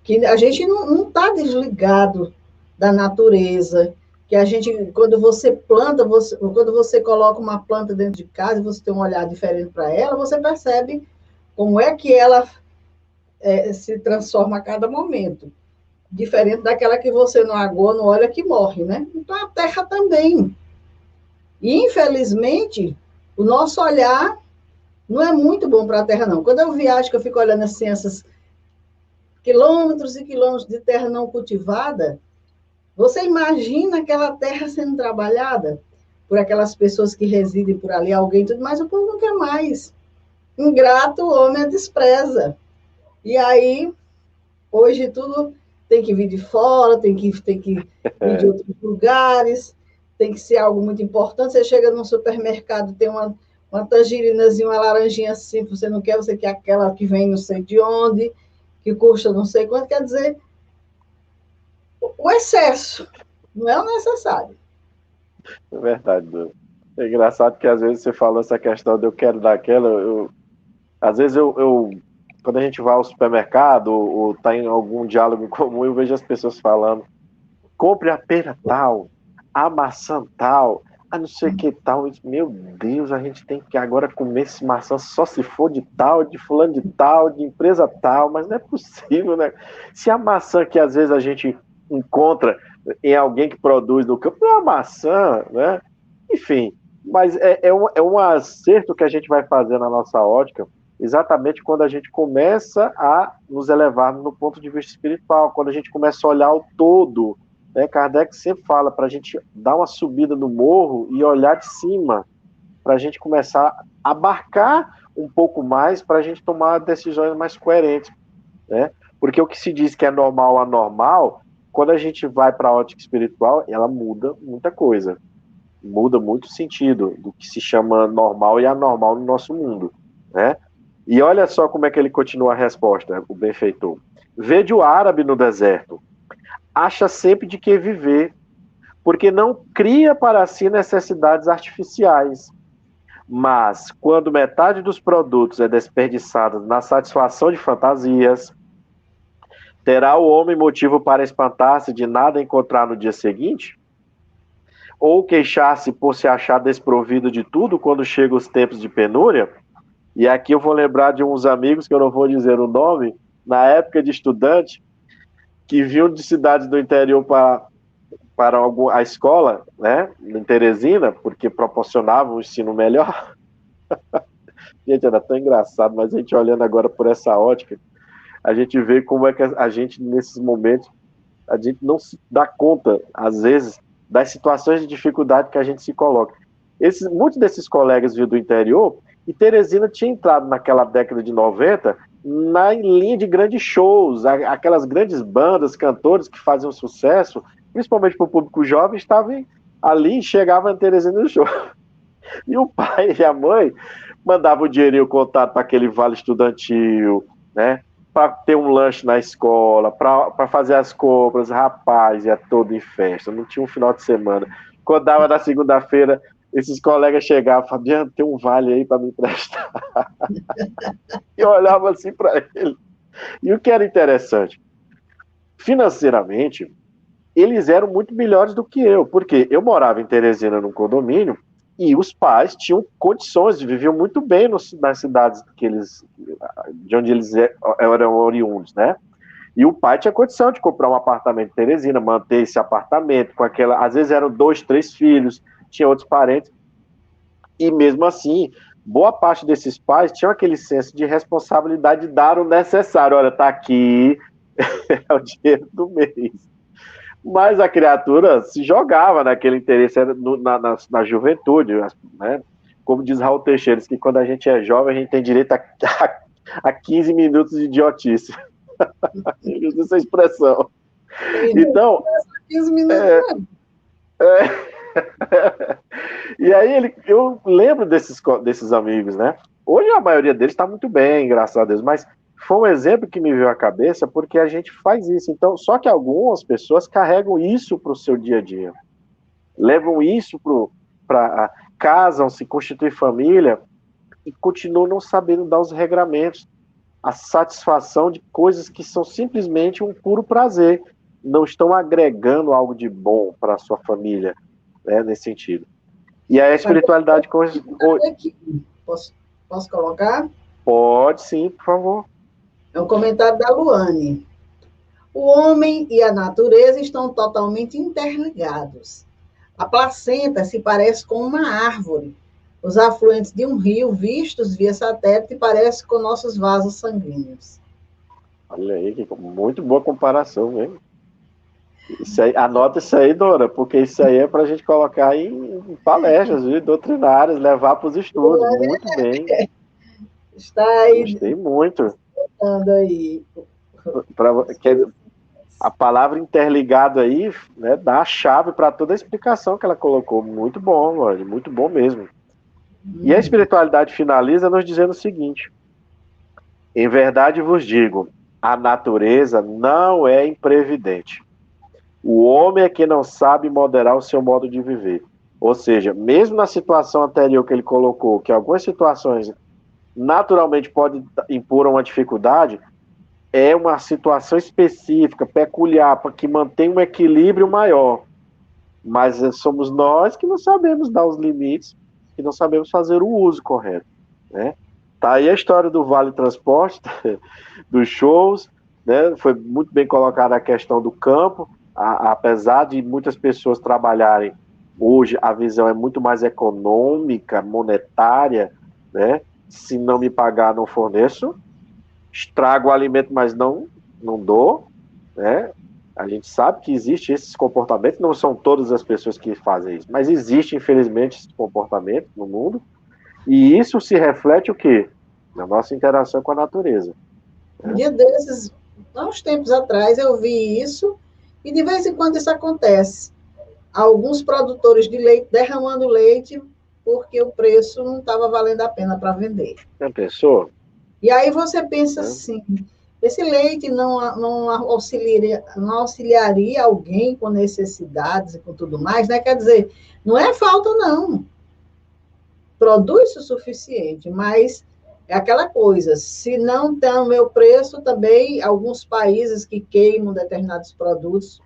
que a gente não está desligado da natureza, que a gente, quando você planta, quando você coloca uma planta dentro de casa e você tem um olhar diferente para ela, você percebe como é que ela se transforma a cada momento. Diferente daquela que você não aguou, não olha, que morre, né? Então a terra também. E, infelizmente, o nosso olhar não é muito bom para a terra, não. Quando eu viajo, que eu fico olhando assim, essas quilômetros e quilômetros de terra não cultivada, você imagina aquela terra sendo trabalhada por aquelas pessoas que residem por ali, alguém, tudo mais, o povo não quer mais. Ingrato, o homem a despreza. E aí, hoje tudo tem que vir de fora, tem que vir de outros lugares, tem que ser algo muito importante. Você chega num supermercado, tem uma tangerinazinha, uma laranjinha assim, você não quer, você quer aquela que vem não sei de onde, que custa não sei quanto, quer dizer, o excesso, não é o necessário. É verdade, Dora. É engraçado que às vezes você falou essa questão de eu quero daquela, às vezes quando a gente vai ao supermercado ou está em algum diálogo em comum, eu vejo as pessoas falando, compre a pera tal, a maçã tal, a não sei o que tal. Meu Deus, a gente tem que agora comer esse maçã só se for de tal, de fulano de tal, de empresa tal, mas não é possível, né? Se a maçã que às vezes a gente encontra em alguém que produz no campo, não é uma maçã, né? Enfim, mas é um acerto que a gente vai fazer na nossa ótica, exatamente quando a gente começa a nos elevar no ponto de vista espiritual, quando a gente começa a olhar o todo, né? Kardec sempre fala para a gente dar uma subida no morro e olhar de cima, para a gente começar a abarcar um pouco mais, para a gente tomar decisões mais coerentes, né? Porque o que se diz que é normal, anormal, quando a gente vai para a ótica espiritual, ela muda muita coisa, muda muito o sentido do que se chama normal e anormal no nosso mundo, né? E olha só como é que ele continua a resposta, o benfeitor. Vede o árabe no deserto, acha sempre de que viver, porque não cria para si necessidades artificiais. Mas, quando metade dos produtos é desperdiçada na satisfação de fantasias, terá o homem motivo para espantar-se de nada encontrar no dia seguinte? Ou queixar-se por se achar desprovido de tudo quando chegam os tempos de penúria? E aqui eu vou lembrar de uns amigos, que eu não vou dizer o nome, na época de estudante, que vinham de cidades do interior para a escola, né, em Teresina, porque proporcionava um ensino melhor. Gente, era tão engraçado, mas a gente olhando agora por essa ótica, a gente vê como é que a gente, nesses momentos, a gente não se dá conta, às vezes, das situações de dificuldade que a gente se coloca. Muitos desses colegas vinham do interior, e Teresina tinha entrado naquela década de 90 na linha de grandes shows, aquelas grandes bandas, cantores que faziam sucesso, principalmente para o público jovem, estavam ali e chegavam em Teresina no show. E o pai e a mãe mandavam o dinheirinho contado para aquele vale estudantil, né? Para ter um lanche na escola, para fazer as compras, rapaz, ia todo em festa, não tinha um final de semana. Quando dava na segunda-feira, esses colegas chegavam, Fabiano, tem um vale aí para me emprestar. E eu olhava assim para ele. E o que era interessante, financeiramente, eles eram muito melhores do que eu, porque eu morava em Teresina, num condomínio, e os pais tinham condições, viviam muito bem nas cidades de onde eles eram oriundos, né? E o pai tinha condição de comprar um apartamento em Teresina, manter esse apartamento com aquela, às vezes eram 2, 3 filhos, tinha outros parentes, e mesmo assim, boa parte desses pais tinham aquele senso de responsabilidade de dar o necessário. Olha, tá aqui, é o dinheiro do mês. Mas a criatura se jogava naquele interesse na juventude, né? Como diz Raul Teixeira, que quando a gente é jovem, a gente tem direito a 15 minutos de idiotice. Ele usa essa expressão. Então, 15 minutos. E aí eu lembro desses amigos, né? Hoje a maioria deles está muito bem, graças a Deus, mas foi um exemplo que me veio à cabeça porque a gente faz isso. Então, só que algumas pessoas carregam isso para o seu dia a dia, levam isso para casam-se, constituem família e continuam não sabendo dar os regramentos, a satisfação de coisas que são simplesmente um puro prazer, não estão agregando algo de bom para a sua família, né, nesse sentido. E aí a espiritualidade... Posso colocar? Pode sim, por favor. É um comentário da Luane. O homem e a natureza estão totalmente interligados. A placenta se parece com uma árvore. Os afluentes de um rio vistos via satélite parecem com nossos vasos sanguíneos. Olha aí, muito boa comparação, mesmo. Isso aí, anota isso aí, Dora, porque isso aí é para a gente colocar em palestras, viu, doutrinárias, levar para os estudos. Muito bem. Está aí. Gostei muito. Aí. A palavra interligado aí, né, dá a chave para toda a explicação que ela colocou. Muito bom, mano, muito bom mesmo. E a espiritualidade finaliza nos dizendo o seguinte: em verdade vos digo, a natureza não é imprevidente. O homem é que não sabe moderar o seu modo de viver. Ou seja, mesmo na situação anterior que ele colocou, que algumas situações naturalmente podem impor uma dificuldade, é uma situação específica, peculiar, para que mantém um equilíbrio maior. Mas somos nós que não sabemos dar os limites, que não sabemos fazer o uso correto, né? Tá aí a história do Vale Transporte, dos shows, né? Foi muito bem colocada a questão do campo. Apesar de muitas pessoas trabalharem hoje, a visão é muito mais econômica, monetária, né? Se não me pagar, não forneço. Estrago o alimento, mas não dou, né? A gente sabe que existe esses comportamentos, não são todas as pessoas que fazem isso, mas existe, infelizmente, esse comportamento no mundo, e isso se reflete o quê? Na nossa interação com a natureza. Um dia desses, há uns tempos atrás, eu vi isso, e de vez em quando isso acontece. Alguns produtores de leite derramando leite porque o preço não estava valendo a pena para vender. Já pensou? E aí você pensa assim, esse leite não auxiliaria alguém com necessidades e com tudo mais, né? Quer dizer, não é falta, não. Produz o suficiente, mas é aquela coisa, se não tem o meu preço, também alguns países que queimam determinados produtos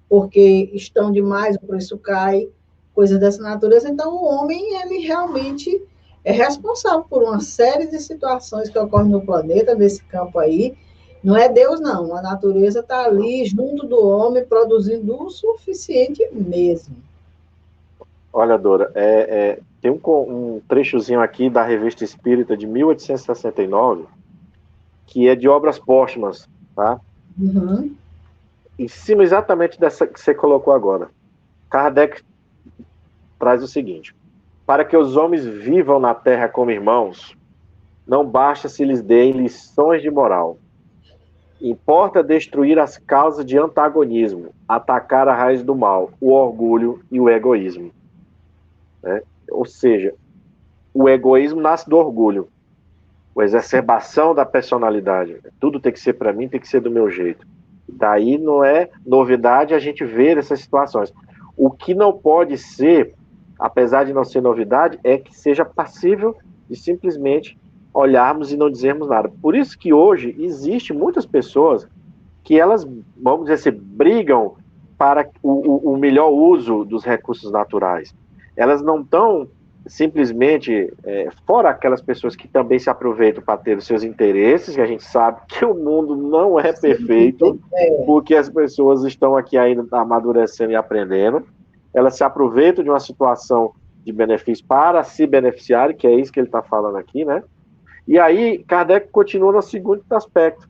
porque estão demais, o preço cai, coisas dessa natureza. Então, o homem, ele realmente é responsável por uma série de situações que ocorrem no planeta, nesse campo aí. Não é Deus, não. A natureza está ali, junto do homem, produzindo o suficiente mesmo. Olha, Dora, tem um trechozinho aqui da Revista Espírita de 1869, que é de obras póstumas, tá? Uhum. Em cima exatamente dessa que você colocou agora. Kardec traz o seguinte: para que os homens vivam na terra como irmãos, não basta se lhes deem lições de moral. Importa destruir as causas de antagonismo, atacar a raiz do mal, o orgulho e o egoísmo. Né? Ou seja, o egoísmo nasce do orgulho, a exacerbação da personalidade. Tudo tem que ser para mim, tem que ser do meu jeito. Daí não é novidade a gente ver essas situações. O que não pode ser, apesar de não ser novidade, é que seja passível de simplesmente olharmos e não dizermos nada. Por isso que hoje existe muitas pessoas que elas, vamos dizer assim, brigam para o melhor uso dos recursos naturais. Elas não estão simplesmente, fora aquelas pessoas que também se aproveitam para ter os seus interesses, que a gente sabe que o mundo não é perfeito, porque as pessoas estão aqui ainda amadurecendo e aprendendo, elas se aproveitam de uma situação de benefício para se beneficiarem, que é isso que ele está falando aqui, né? E aí, Kardec continua no segundo aspecto.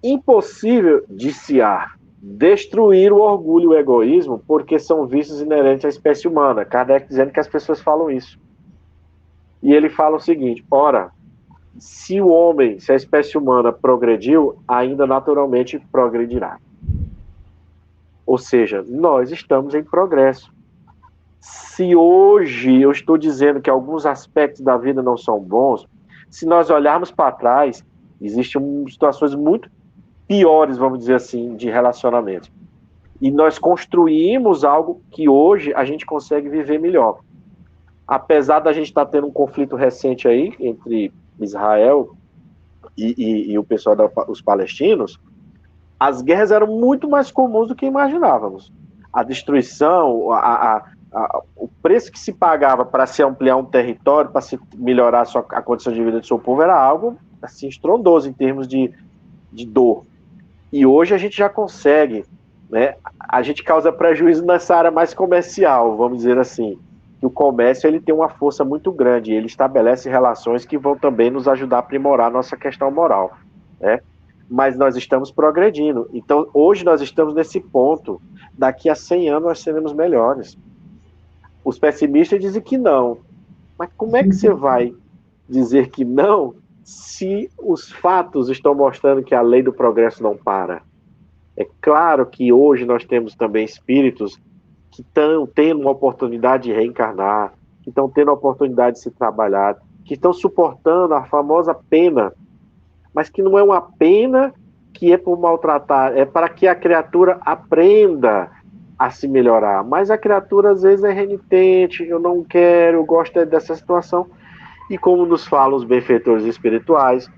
Impossível diciar, destruir o orgulho e o egoísmo, porque são vícios inerentes à espécie humana. Kardec dizendo que as pessoas falam isso. E ele fala o seguinte: ora, se a espécie humana progrediu, ainda naturalmente progredirá. Ou seja, nós estamos em progresso. Se hoje eu estou dizendo que alguns aspectos da vida não são bons, se nós olharmos para trás, existem situações muito piores, vamos dizer assim, de relacionamento. E nós construímos algo que hoje a gente consegue viver melhor. Apesar da gente estar tendo um conflito recente aí entre Israel e o pessoal os palestinos, as guerras eram muito mais comuns do que imaginávamos. A destruição, o preço que se pagava para se ampliar um território, para se melhorar a condição de vida do seu povo, era algo assim, estrondoso em termos de dor. E hoje a gente já consegue, né? A gente causa prejuízo nessa área mais comercial, vamos dizer assim. O comércio ele tem uma força muito grande, ele estabelece relações que vão também nos ajudar a aprimorar a nossa questão moral, né? Mas nós estamos progredindo. Então, hoje nós estamos nesse ponto. Daqui a 100 anos nós seremos melhores. Os pessimistas dizem que não. Mas como é que você vai dizer que não se os fatos estão mostrando que a lei do progresso não para? É claro que hoje nós temos também espíritos que estão tendo uma oportunidade de reencarnar, que estão tendo a oportunidade de se trabalhar, que estão suportando a famosa pena, mas que não é uma pena que é por maltratar, é para que a criatura aprenda a se melhorar. Mas a criatura às vezes é renitente, eu não quero, eu gosto dessa situação. E como nos falam os benfeitores espirituais,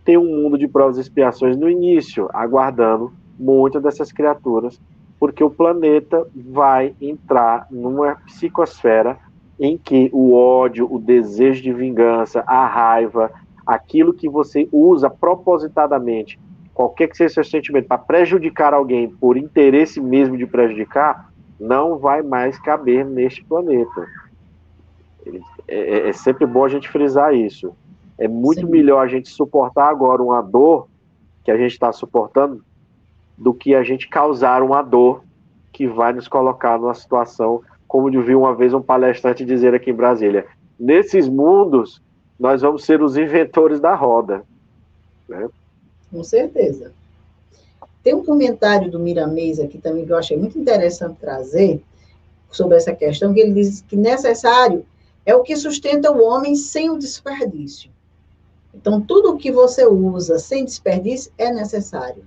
tem um mundo de provas e expiações no início, aguardando muitas dessas criaturas, porque o planeta vai entrar numa psicosfera em que o ódio, o desejo de vingança, a raiva, aquilo que você usa propositadamente, qualquer que seja seu sentimento, para prejudicar alguém por interesse mesmo de prejudicar, não vai mais caber neste planeta. É sempre bom a gente frisar isso. É muito Sim. melhor a gente suportar agora uma dor que a gente está suportando do que a gente causar uma dor que vai nos colocar numa situação, como eu vi uma vez um palestrante dizer aqui em Brasília, nesses mundos nós vamos ser os inventores da roda, né? Com certeza. Tem um comentário do Miramês aqui também que eu achei muito interessante trazer sobre essa questão, que ele diz que necessário é o que sustenta o homem sem o desperdício. Então, tudo o que você usa sem desperdício é necessário.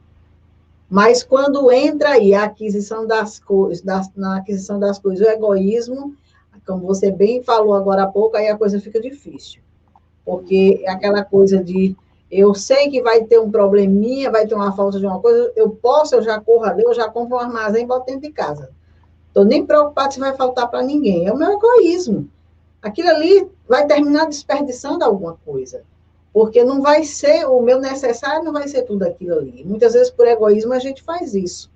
Mas quando entra aí a aquisição das coisas, na aquisição das coisas, o egoísmo, como você bem falou agora há pouco, aí a coisa fica difícil. Porque é aquela coisa de, eu sei que vai ter um probleminha, vai ter uma falta de uma coisa, eu já corro ali, eu já compro um armazém e boto dentro de casa. Estou nem preocupado se vai faltar para ninguém. É o meu egoísmo. Aquilo ali vai terminar desperdiçando alguma coisa. Porque não vai ser, o meu necessário não vai ser tudo aquilo ali. Muitas vezes, por egoísmo, a gente faz isso.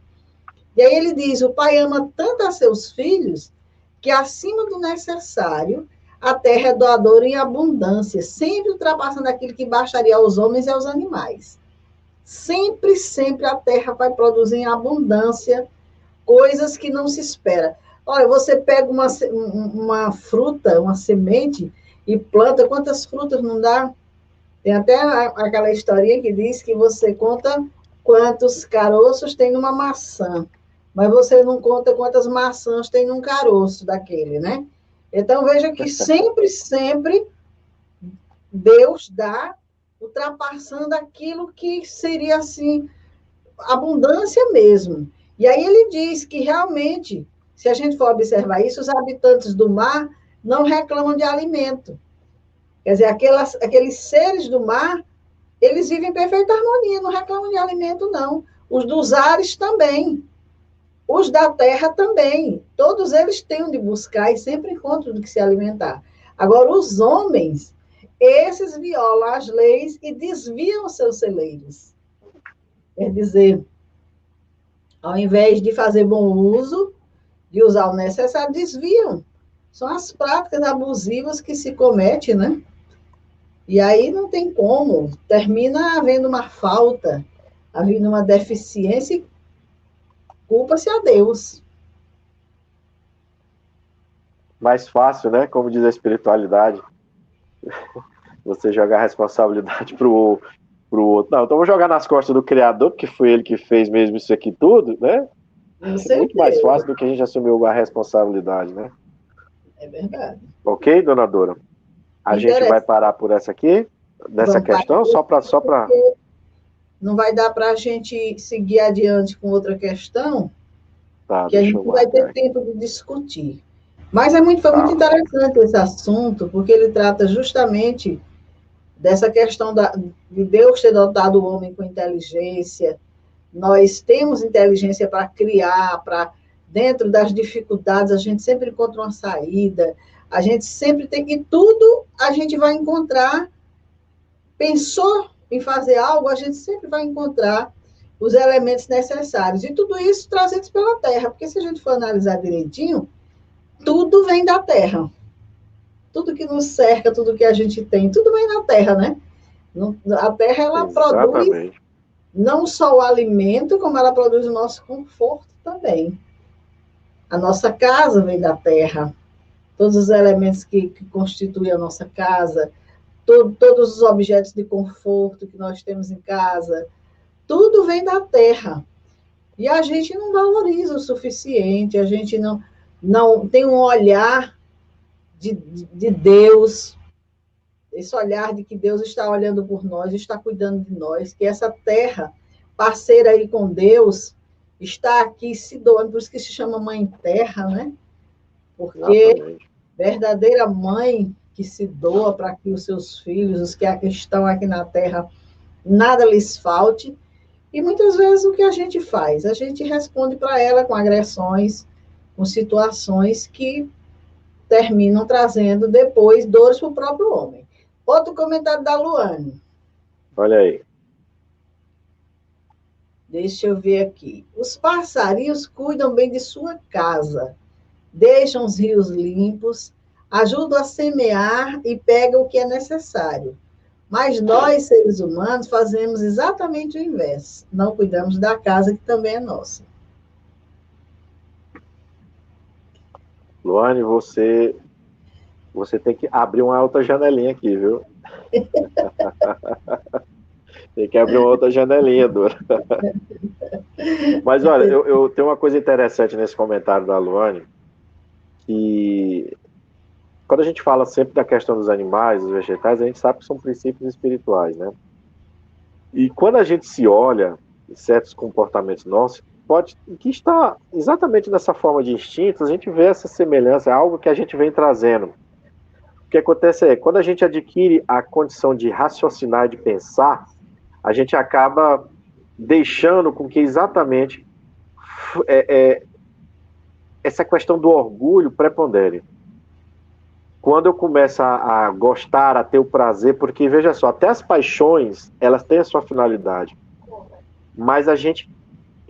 E aí ele diz, o pai ama tanto a seus filhos, que acima do necessário, a terra é doadora em abundância, sempre ultrapassando aquilo que bastaria aos homens e aos animais. Sempre, sempre a terra vai produzir em abundância coisas que não se espera. Olha, você pega uma fruta, uma semente, e planta, quantas frutas não dá? Tem até aquela historinha que diz que você conta quantos caroços tem numa maçã, mas você não conta quantas maçãs tem num caroço daquele, né? Então, veja que sempre, sempre, Deus dá, ultrapassando aquilo que seria, assim, abundância mesmo. E aí ele diz que, realmente, se a gente for observar isso, os habitantes do mar não reclamam de alimento. Quer dizer, aqueles seres do mar, eles vivem em perfeita harmonia, não reclamam de alimento, não. Os dos ares também. Os da terra também. Todos eles têm onde buscar e sempre encontram do que se alimentar. Agora, os homens, esses violam as leis e desviam os seus celeiros. Quer dizer, ao invés de fazer bom uso, de usar o necessário, desviam. São as práticas abusivas que se cometem, né? E aí não tem como, termina havendo uma falta, havendo uma deficiência e culpa-se a Deus. Mais fácil, né? Como diz a espiritualidade, você jogar a responsabilidade pro outro. Não, então vou jogar nas costas do Criador, porque foi ele que fez mesmo isso aqui tudo, né? É muito mais fácil do que a gente assumir a responsabilidade, né? É verdade. Ok, dona Dora? A gente vai parar por essa aqui, nessa questão, só para... Não vai dar para a gente seguir adiante com outra questão, Tá, que a gente não vai ter tempo de discutir. Mas foi muito interessante esse assunto, porque ele trata justamente dessa questão de Deus ter dotado o homem com inteligência. Nós temos inteligência para criar, dentro das dificuldades, a gente sempre encontra uma saída, a gente sempre tem, e tudo a gente vai encontrar. Pensou em fazer algo, a gente sempre vai encontrar os elementos necessários. E tudo isso trazidos pela terra, porque se a gente for analisar direitinho, tudo vem da terra. Tudo que nos cerca, tudo que a gente tem, tudo vem da terra, né? A terra, ela produz não só o alimento, como ela produz o nosso conforto também. A nossa casa vem da terra. Todos os elementos que constituem a nossa casa, todos os objetos de conforto que nós temos em casa, tudo vem da terra. E a gente não valoriza o suficiente, a gente não tem um olhar de Deus, esse olhar de que Deus está olhando por nós, está cuidando de nós, que essa terra, parceira aí com Deus, está aqui se doando, por isso que se chama Mãe Terra, né? Porque verdadeira mãe que se doa para que os seus filhos, os que estão aqui na terra, nada lhes falte. E muitas vezes o que a gente faz? A gente responde para ela com agressões, com situações que terminam trazendo depois dores para o próprio homem. Outro comentário da Luane. Olha aí. Deixa eu ver aqui. Os passarinhos cuidam bem de sua casa, deixam os rios limpos, ajudam a semear e pegam o que é necessário. Mas nós, seres humanos, fazemos exatamente o inverso. Não cuidamos da casa, que também é nossa. Luane, você tem que abrir uma outra janelinha aqui, viu? Tem que abrir uma outra janelinha, Dora. Mas, olha, eu tenho uma coisa interessante nesse comentário da Luane, que quando a gente fala sempre da questão dos animais, dos vegetais, a gente sabe que são princípios espirituais, né? E quando a gente se olha em certos comportamentos nossos, que está exatamente nessa forma de instintos, a gente vê essa semelhança, é algo que a gente vem trazendo. O que acontece é, quando a gente adquire a condição de raciocinar, de pensar, a gente acaba deixando com que exatamente essa questão do orgulho prepondere. Quando eu começo a gostar, a ter o prazer, porque, veja só, até as paixões, elas têm a sua finalidade. Mas a gente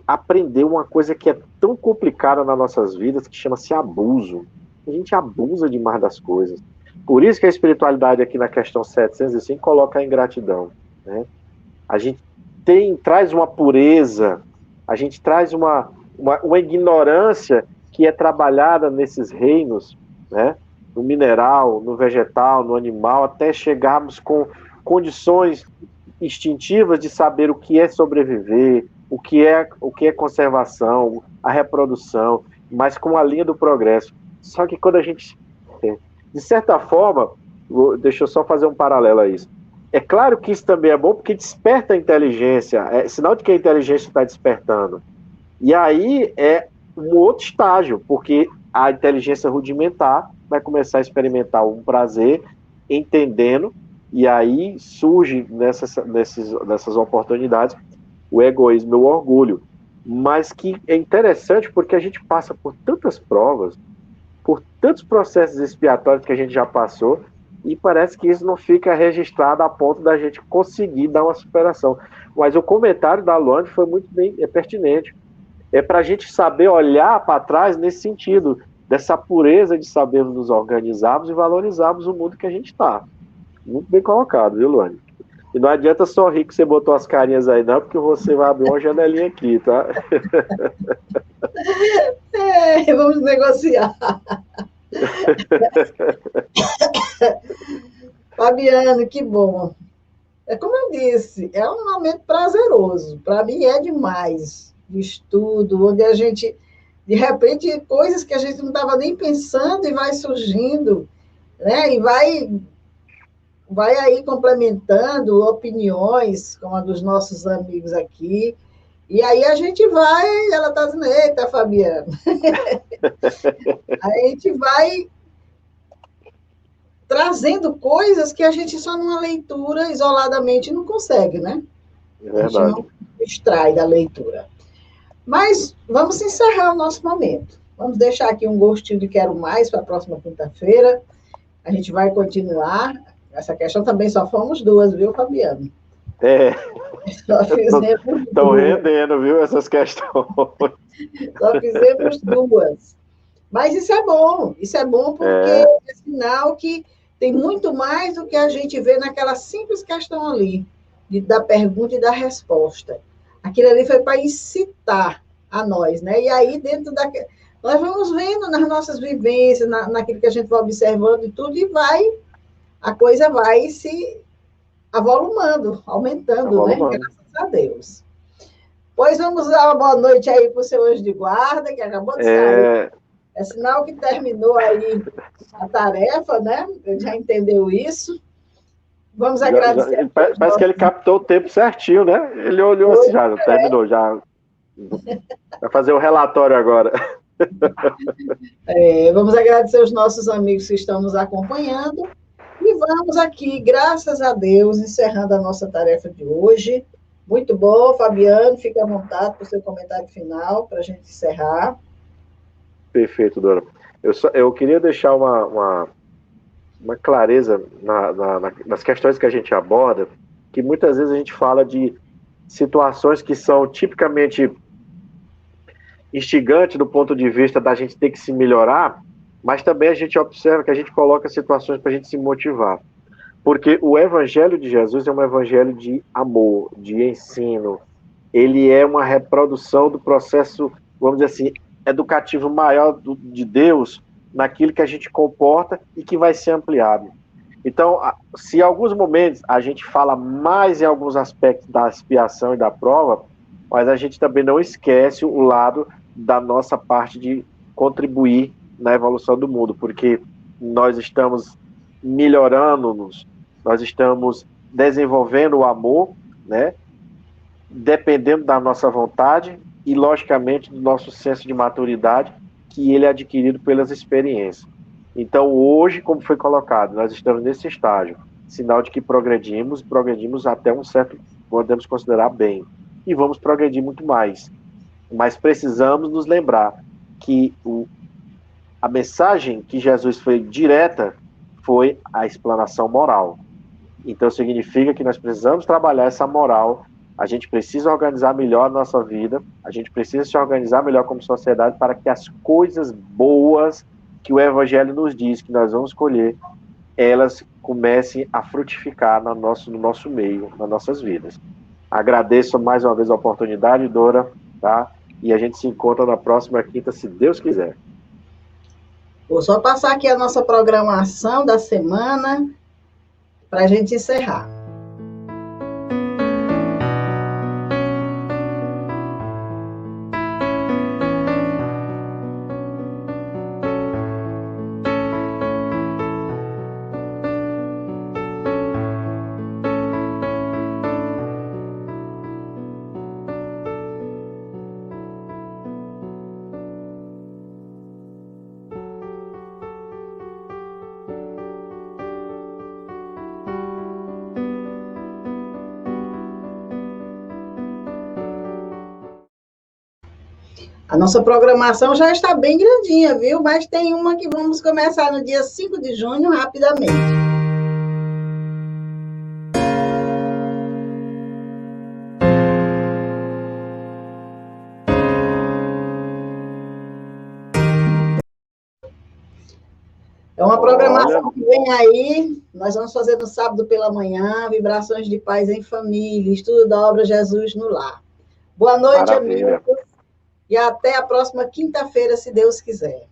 aprendeu uma coisa que é tão complicada nas nossas vidas, que chama-se abuso. A gente abusa demais das coisas. Por isso que a espiritualidade aqui na questão 705 coloca a ingratidão, né? A gente traz uma pureza, a gente traz uma ignorância que é trabalhada nesses reinos, né? No mineral, no vegetal, no animal, até chegarmos com condições instintivas de saber o que é sobreviver, o que é conservação, a reprodução, mas com a linha do progresso. Só que quando a gente, de certa forma, deixa eu só fazer um paralelo a isso. É claro que isso também é bom porque desperta a inteligência, é sinal de que a inteligência está despertando. E aí é um outro estágio, porque a inteligência rudimentar vai começar a experimentar um prazer, entendendo, e aí surge nessas oportunidades o egoísmo e o orgulho. Mas que é interessante porque a gente passa por tantas provas, por tantos processos expiatórios que a gente já passou, e parece que isso não fica registrado a ponto da gente conseguir dar uma superação. Mas o comentário da Luane foi muito bem pertinente. É para a gente saber olhar para trás nesse sentido, dessa pureza de sabermos nos organizarmos e valorizarmos o mundo que a gente está. Muito bem colocado, viu, Luane? E não adianta sorrir que você botou as carinhas aí, não, porque você vai abrir uma janelinha aqui, tá? Vamos negociar. Fabiano, que bom. É como eu disse, é um momento prazeroso. Para mim é demais de estudo, onde a gente De repente, coisas que a gente não estava nem pensando e vai surgindo, né? E vai aí complementando opiniões, como a dos nossos amigos aqui. E aí a gente vai, ela está dizendo, eita, Fabiana. A gente vai trazendo coisas que a gente só numa leitura isoladamente não consegue, né? É A gente verdade. não extrai da leitura. Mas vamos encerrar o nosso momento. Vamos deixar aqui um gostinho de quero mais para a próxima quinta-feira. A gente vai continuar. Essa questão também só fomos duas, viu, Fabiano? É, Só fizemos estão duas. rendendo, viu, essas questões. Só fizemos duas. Mas isso é bom porque é sinal que tem muito mais do que a gente vê naquela simples questão ali, da pergunta e da resposta. Aquilo ali foi para incitar a nós, né? E aí, dentro da. Nós vamos vendo nas nossas vivências, naquilo que a gente vai observando e tudo, e a coisa vai se avolumando, aumentando, né? Graças a Deus. Pois vamos dar uma boa noite aí para o seu anjo de guarda, que acabou de sair. É sinal que terminou aí a tarefa, né? Ele já entendeu isso. Vamos agradecer. Parece que ele captou o tempo certinho, né? Ele olhou assim, já terminou, já. Vai fazer o relatório agora. Vamos agradecer os nossos amigos que estão nos acompanhando. E vamos aqui, graças a Deus, encerrando a nossa tarefa de hoje. Muito bom, Fabiano. Fique à vontade para o seu comentário final, para a gente encerrar. Perfeito, Dora. Eu queria deixar uma clareza nas questões que a gente aborda, que muitas vezes a gente fala de situações que são tipicamente instigantes do ponto de vista da gente ter que se melhorar, mas também a gente observa que a gente coloca situações para a gente se motivar. Porque o evangelho de Jesus é um evangelho de amor, de ensino. Ele é uma reprodução do processo, vamos dizer assim, educativo maior de Deus naquilo que a gente comporta e que vai ser ampliado. Então, se em alguns momentos a gente fala mais em alguns aspectos da expiação e da prova, mas a gente também não esquece o lado da nossa parte de contribuir na evolução do mundo, porque nós estamos melhorando-nos, nós estamos desenvolvendo o amor, né? Dependendo da nossa vontade e, logicamente, do nosso senso de maturidade, que ele é adquirido pelas experiências. Então, hoje, como foi colocado, nós estamos nesse estágio, sinal de que progredimos até um certo, podemos considerar bem, e vamos progredir muito mais. Mas precisamos nos lembrar que a mensagem que Jesus foi direta foi a explanação moral. Então, significa que nós precisamos trabalhar essa moral, a gente precisa organizar melhor a nossa vida, a gente precisa se organizar melhor como sociedade para que as coisas boas que o Evangelho nos diz que nós vamos colher, elas comecem a frutificar no nosso meio, nas nossas vidas. Agradeço mais uma vez a oportunidade, Dora, tá? E a gente se encontra na próxima quinta, se Deus quiser. Vou só passar aqui a nossa programação da semana para a gente encerrar. A nossa programação já está bem grandinha, viu? Mas tem uma que vamos começar no dia 5 de junho, rapidamente. É uma programação que vem aí, nós vamos fazer no sábado pela manhã, vibrações de paz em família, estudo da obra Jesus no lar. Boa noite, amigos, e até a próxima quinta-feira, se Deus quiser.